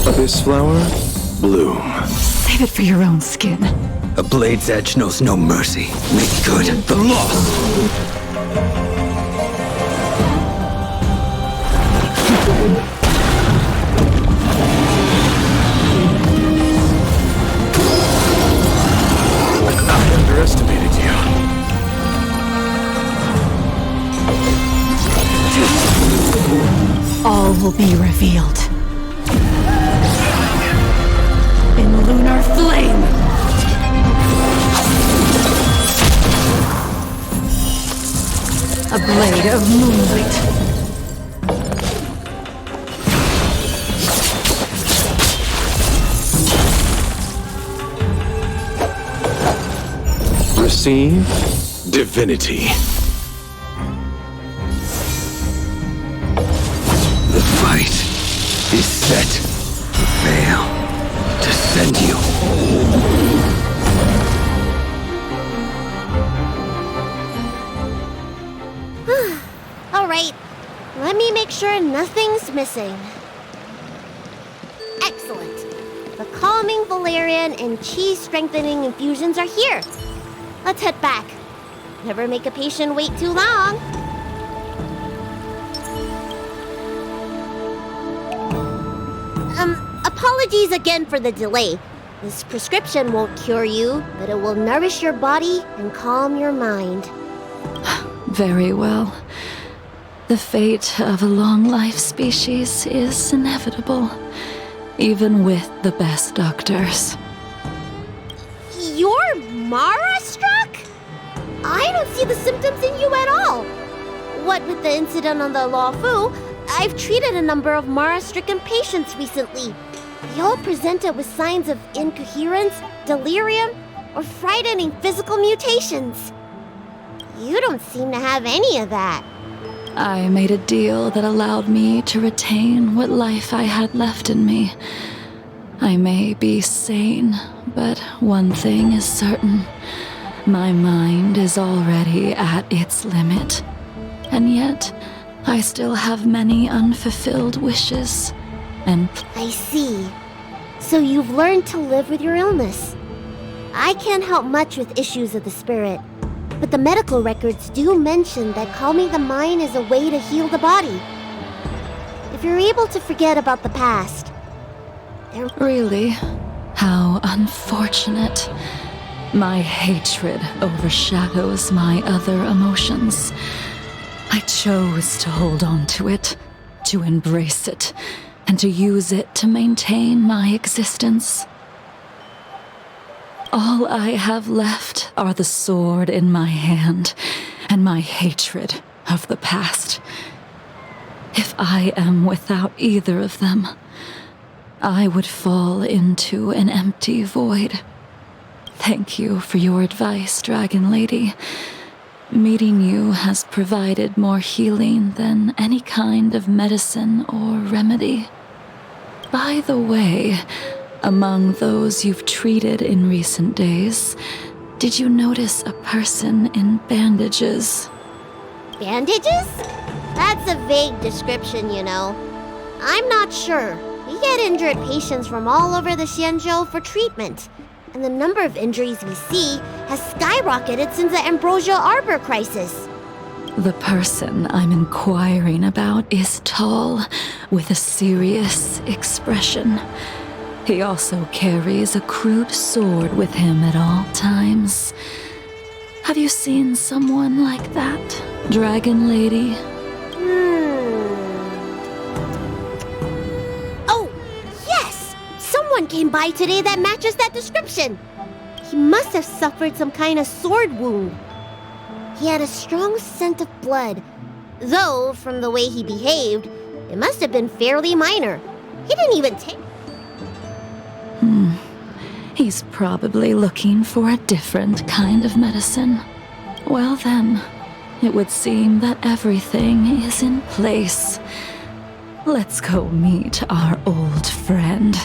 Abyss flower, bloom. Save it for your own skin. A blade's edge knows no mercy. Make good the loss. I underestimated you. All will be revealed. In lunar flame! A blade of moonlight. Receive divinity. The fight is set. Fail to send you. All right, let me make sure nothing's missing. Excellent. The calming valerian and chi-strengthening infusions are here. Let's head back. Never make a patient wait too long. Apologies again for the delay. This prescription won't cure you, but it will nourish your body and calm your mind. Very well. The fate of a long-life species is inevitable, even with the best doctors. Mara struck? I don't see the symptoms in you at all. What with the incident on the Law Fu, I've treated a number of Mara-stricken patients recently. They all presented with signs of incoherence, delirium, or frightening physical mutations. You don't seem to have any of that. I made a deal that allowed me to retain what life I had left in me. I may be sane, but one thing is certain. My mind is already at its limit. And yet, I still have many unfulfilled wishes. And I see. So you've learned to live with your illness. I can't help much with issues of the spirit, but the medical records do mention that calming the mind is a way to heal the body. If you're able to forget about the past, really? How unfortunate. My hatred overshadows my other emotions. I chose to hold on to it, to embrace it, and to use it to maintain my existence. All I have left are the sword in my hand and my hatred of the past. If I am without either of them, I would fall into an empty void. Thank you for your advice, Dragon Lady. Meeting you has provided more healing than any kind of medicine or remedy. By the way, among those you've treated in recent days, did you notice a person in bandages? bandages? That's a vague description, you know. I'm not sure. We get injured patients from all over the Xianzhou for treatment, and the number of injuries we see has skyrocketed since the Ambrosia Arbor crisis. The person I'm inquiring about is tall, with a serious expression. He also carries a crude sword with him at all times. Have you seen someone like that, Dragon Lady? Oh, yes! Someone came by today that matches that description. He must have suffered some kind of sword wound. He had a strong scent of blood, though from the way he behaved, it must have been fairly minor. He didn't even take... He's probably looking for a different kind of medicine. Well then, it would seem that everything is in place. Let's go meet our old friend.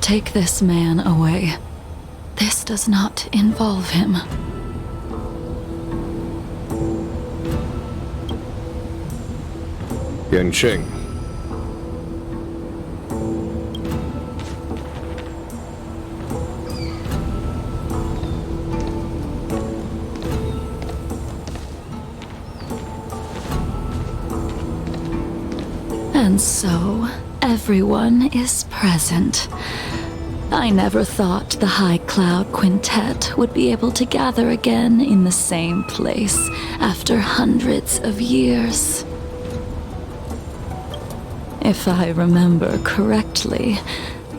Take this man away. This does not involve him. Yancheng. And so, everyone is present. I never thought the High Cloud Quintet would be able to gather again in the same place after hundreds of years. If I remember correctly,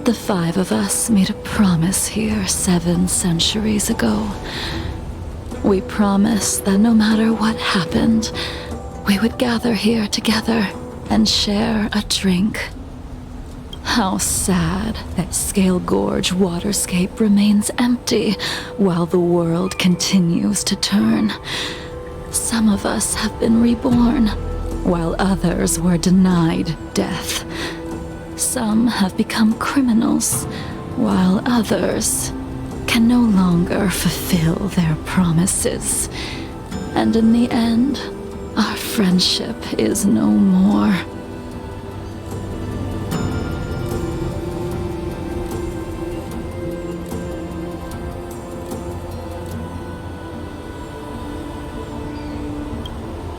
the five of us made a promise here 7 centuries ago. We promised that no matter what happened, we would gather here together and share a drink. How sad that Scale Gorge waterscape remains empty while the world continues to turn. Some of us have been reborn, while others were denied death. Some have become criminals, while others can no longer fulfill their promises. And in the end, our friendship is no more.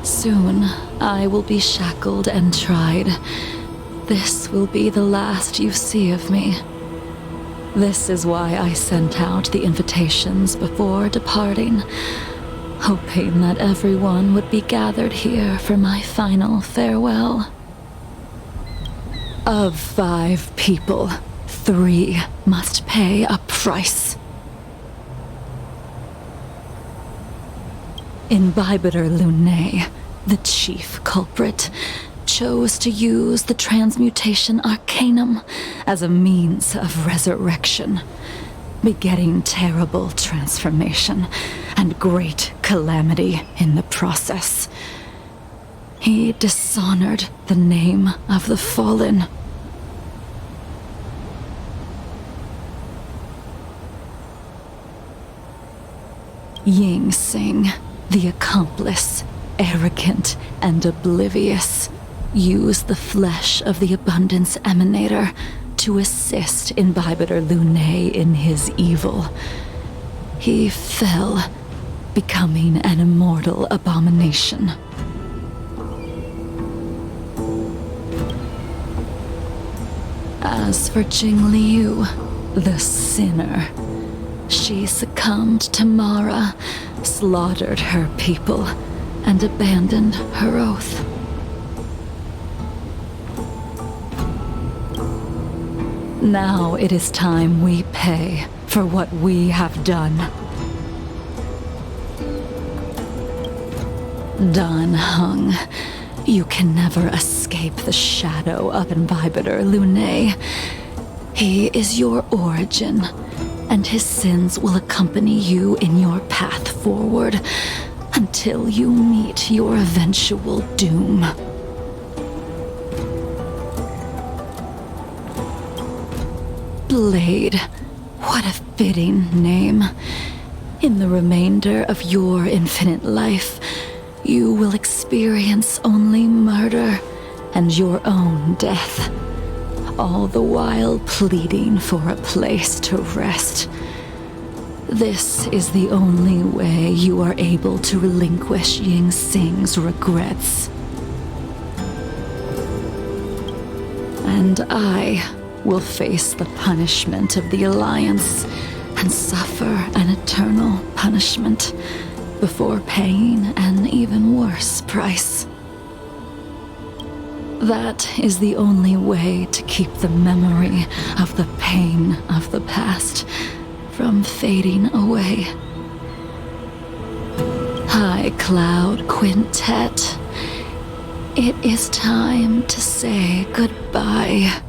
Soon, I will be shackled and tried. This will be the last you see of me. This is why I sent out the invitations before departing, hoping that everyone would be gathered here for my final farewell. Of 5 people, 3 must pay a price. Imbibitor Lunae, the chief culprit, chose to use the transmutation arcanum as a means of resurrection, begetting terrible transformation and great calamity in the process. He dishonored the name of the fallen. Ying Sing, the accomplice, arrogant and oblivious, used the flesh of the Abundance Emanator to assist Imbibitor Lunae in his evil. He fell, becoming an immortal abomination. As for Jingliu, the sinner, she succumbed to Mara, slaughtered her people, and abandoned her oath. Now it is time we pay for what we have done. Dan Heng, you can never escape the shadow of Imbibitor Lunae. He is your origin, and his sins will accompany you in your path forward until you meet your eventual doom. Blade, what a fitting name. In the remainder of your infinite life, you will experience only murder and your own death, all the while pleading for a place to rest. This is the only way you are able to relinquish Ying Sing's regrets. And I will face the punishment of the Alliance and suffer an eternal punishment before paying an even worse price. That is the only way to keep the memory of the pain of the past from fading away. High Cloud Quintet, it is time to say goodbye.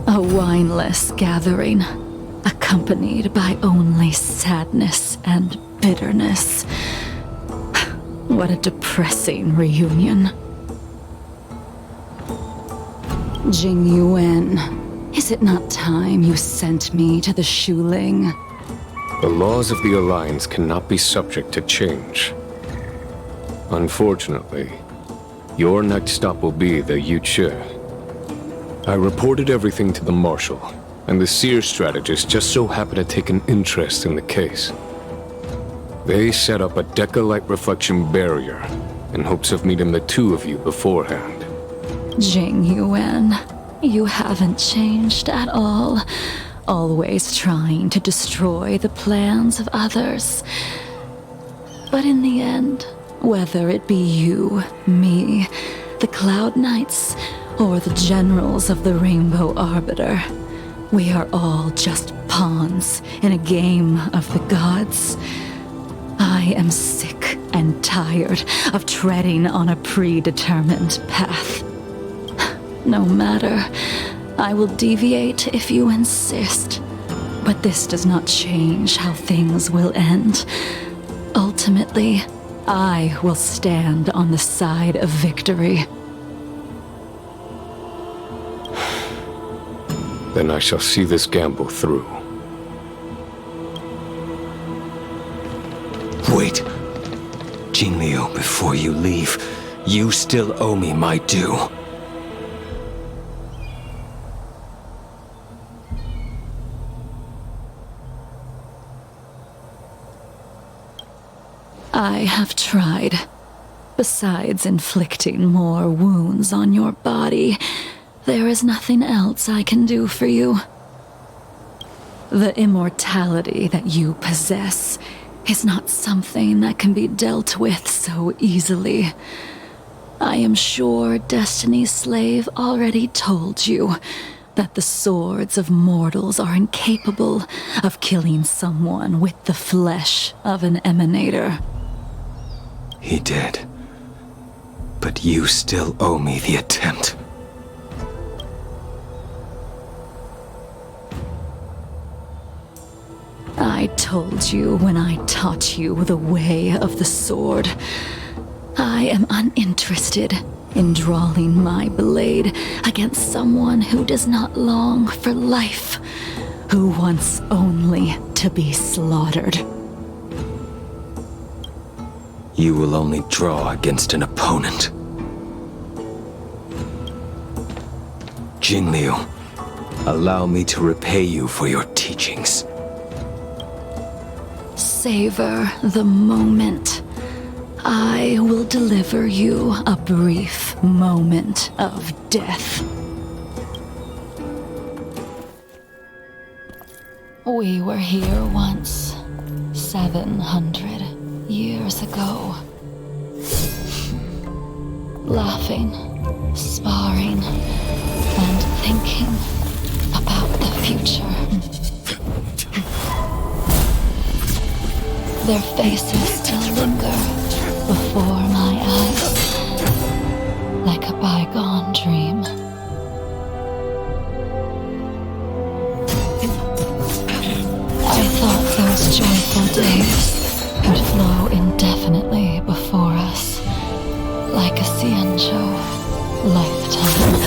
A wineless gathering, accompanied by only sadness and bitterness. What a depressing reunion. Jingyuan, is it not time you sent me to the Shuling? The laws of the Alliance cannot be subject to change. Unfortunately, your next stop will be the Yuche. I reported everything to the Marshal, and the Seer strategist just so happened to take an interest in the case. They set up a Deca-light reflection barrier in hopes of meeting the two of you beforehand. Jingyuan, you haven't changed at all. Always trying to destroy the plans of others. But in the end, whether it be you, me, the Cloud Knights, or the generals of the Rainbow Arbiter, we are all just pawns in a game of the gods. I am sick and tired of treading on a predetermined path. No matter, I will deviate if you insist. But this does not change how things will end. Ultimately, I will stand on the side of victory. Then I shall see this gamble through. Wait. Jingliu, before you leave, you still owe me my due. I have tried. Besides inflicting more wounds on your body, there is nothing else I can do for you. The immortality that you possess is not something that can be dealt with so easily. I am sure Destiny's Slave already told you that the swords of mortals are incapable of killing someone with the flesh of an emanator. He did. But you still owe me the attempt. I told you when I taught you the way of the sword. I am uninterested in drawing my blade against someone who does not long for life, who wants only to be slaughtered. You will only draw against an opponent. Jingliu, allow me to repay you for your teachings. Savor the moment. I will deliver you a brief moment of death. We were here once, 700 years ago. Laughing, sparring, and thinking about the future. Their faces still linger before my eyes, like a bygone dream. I thought those joyful days would flow indefinitely before us, like a Cienjo lifetime.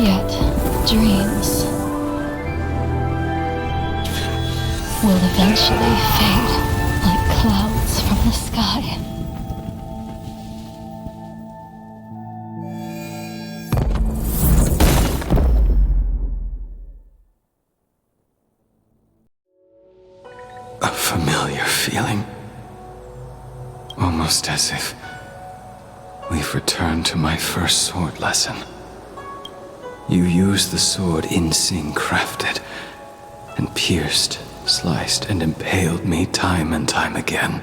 Yet, dreams will eventually fade like clouds from the sky. A familiar feeling. Almost as if we've returned to my first sword lesson. You used the sword Insing crafted, and pierced, sliced, and impaled me time and time again.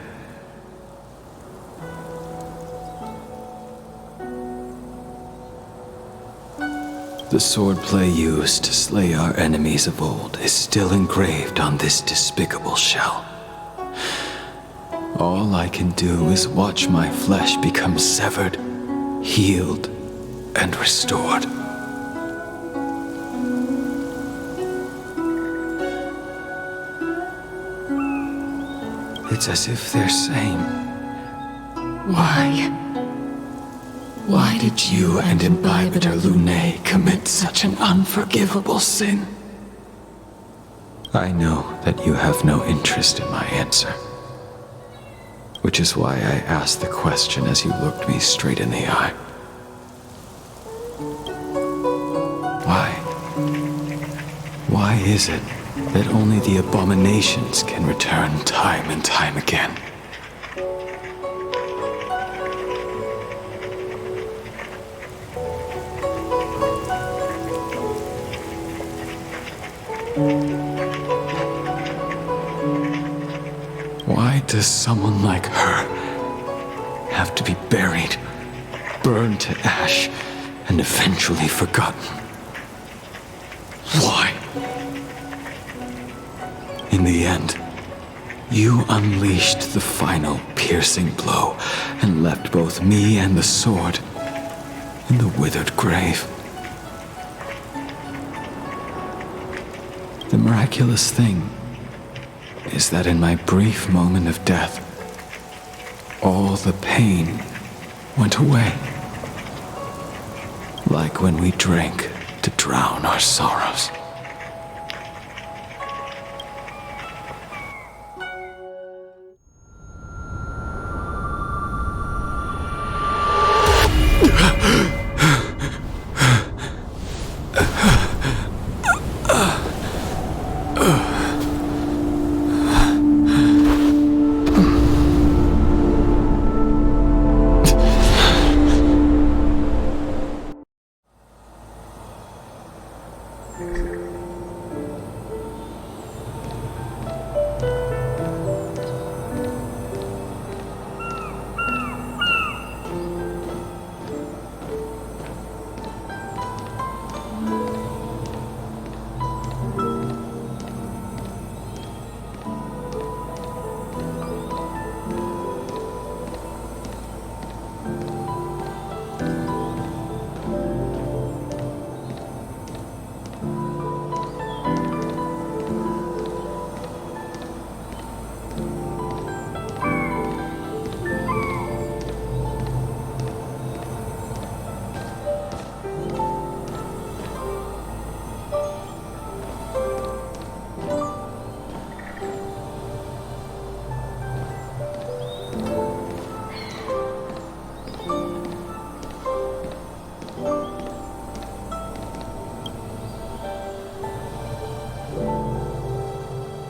The swordplay used to slay our enemies of old is still engraved on this despicable shell. All I can do is watch my flesh become severed, healed, and restored. It's as if they're saying, Why did you and Imbibitor Lunae commit such an unforgivable sin? I know that you have no interest in my answer, which is why I asked the question as you looked me straight in the eye. Why is it that only the abominations can return time and time again? Why does someone like her have to be buried, burned to ash, and eventually forgotten? Why? In the end, You unleashed the final piercing blow and left both me and the sword in the withered grave. The miraculous thing is that in my brief moment of death, all the pain went away. Like when we drink to drown our sorrows.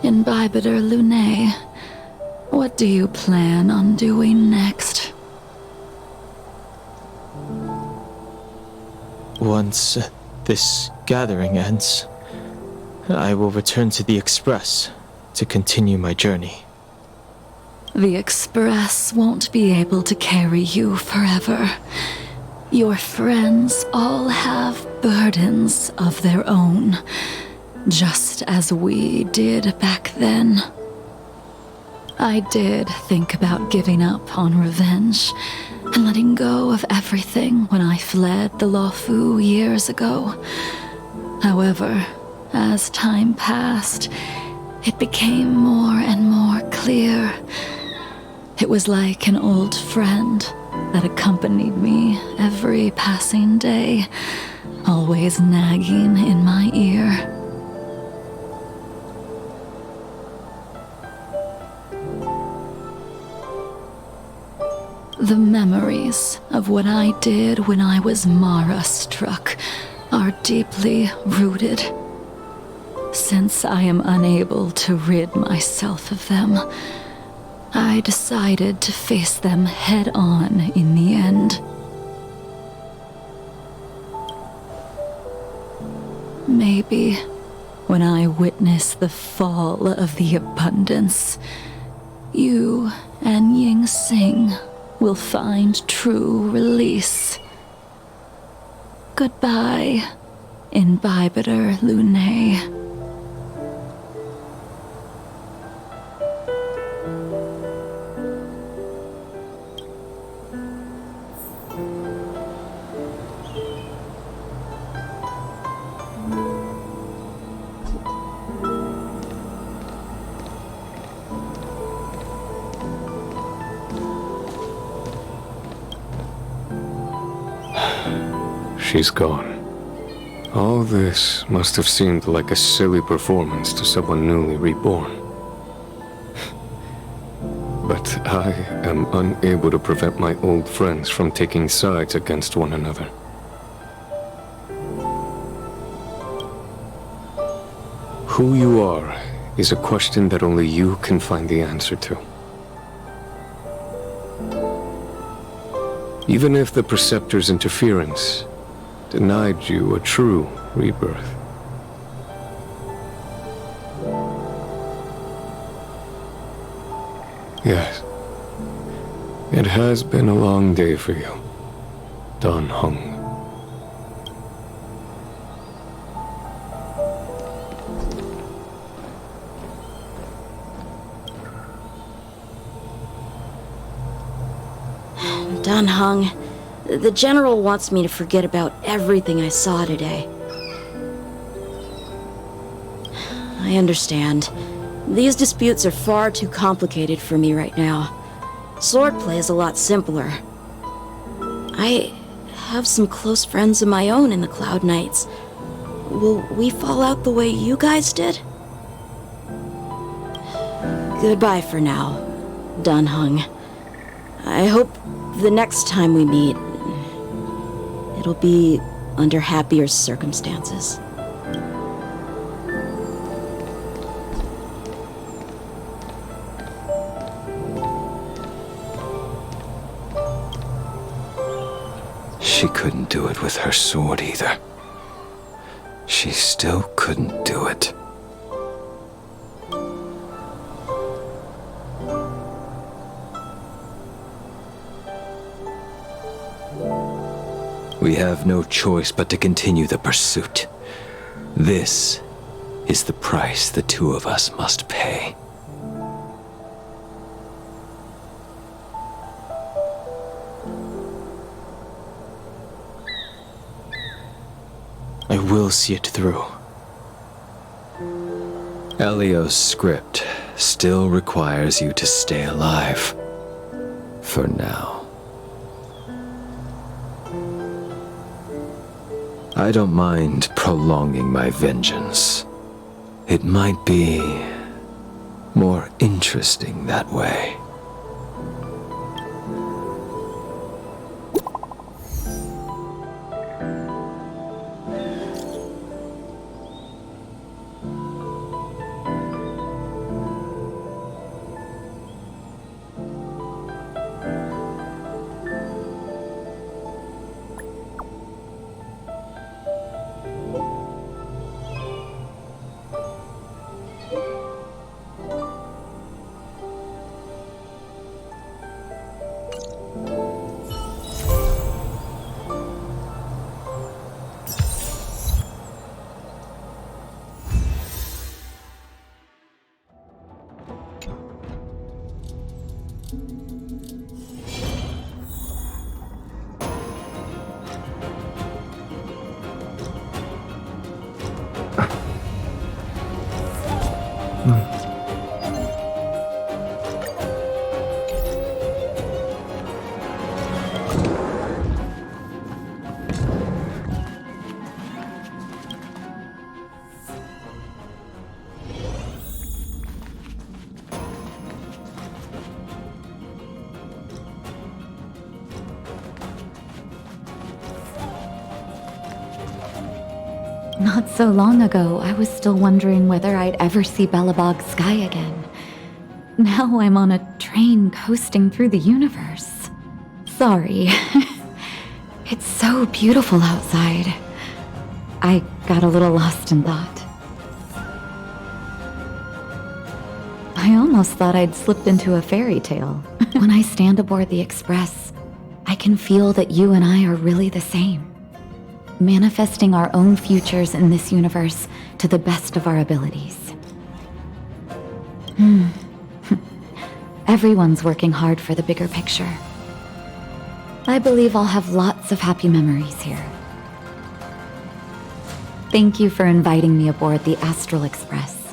Imbibiter Lunae, what do you plan on doing next? Once this gathering ends, I will return to the Express to continue my journey. The Express won't be able to carry you forever. Your friends all have burdens of their own, just as we did back then. I did think about giving up on revenge and letting go of everything when I fled the Luofu years ago. However, as time passed, it became more and more clear. It was like an old friend that accompanied me every passing day, always nagging in my ear. The memories of what I did when I was Mara-struck are deeply rooted. Since I am unable to rid myself of them, I decided to face them head-on in the end. Maybe when I witness the fall of the abundance, you and Ying Sing will find true release. Goodbye, Imbibiter Lunae. She's gone. All this must have seemed like a silly performance to someone newly reborn. But I am unable to prevent my old friends from taking sides against one another. Who you are is a question that only you can find the answer to. Even if the Preceptor's interference denied you a true rebirth. Yes, it has been a long day for you, Dan Heng. Dan Heng, the General wants me to forget about everything I saw today. I understand. These disputes are far too complicated for me right now. Swordplay is a lot simpler. I have some close friends of my own in the Cloud Knights. Will we fall out the way you guys did? Goodbye for now, Dan Heng. I hope the next time we meet, it'll be under happier circumstances. She couldn't do it with her sword either. She still couldn't do it. We have no choice but to continue the pursuit. This is the price the two of us must pay. I will see it through. Elio's script still requires you to stay alive. For now. I don't mind prolonging my vengeance. It might be more interesting that way. Not so long ago, I was still wondering whether I'd ever see Belobog's sky again. Now I'm on a train coasting through the universe. Sorry. It's so beautiful outside. I got a little lost in thought. I almost thought I'd slipped into a fairy tale. When I stand aboard the Express, I can feel that you and I are really the same. Manifesting our own futures in this universe to the best of our abilities. Everyone's working hard for the bigger picture. I believe I'll have lots of happy memories here. Thank you for inviting me aboard the Astral Express.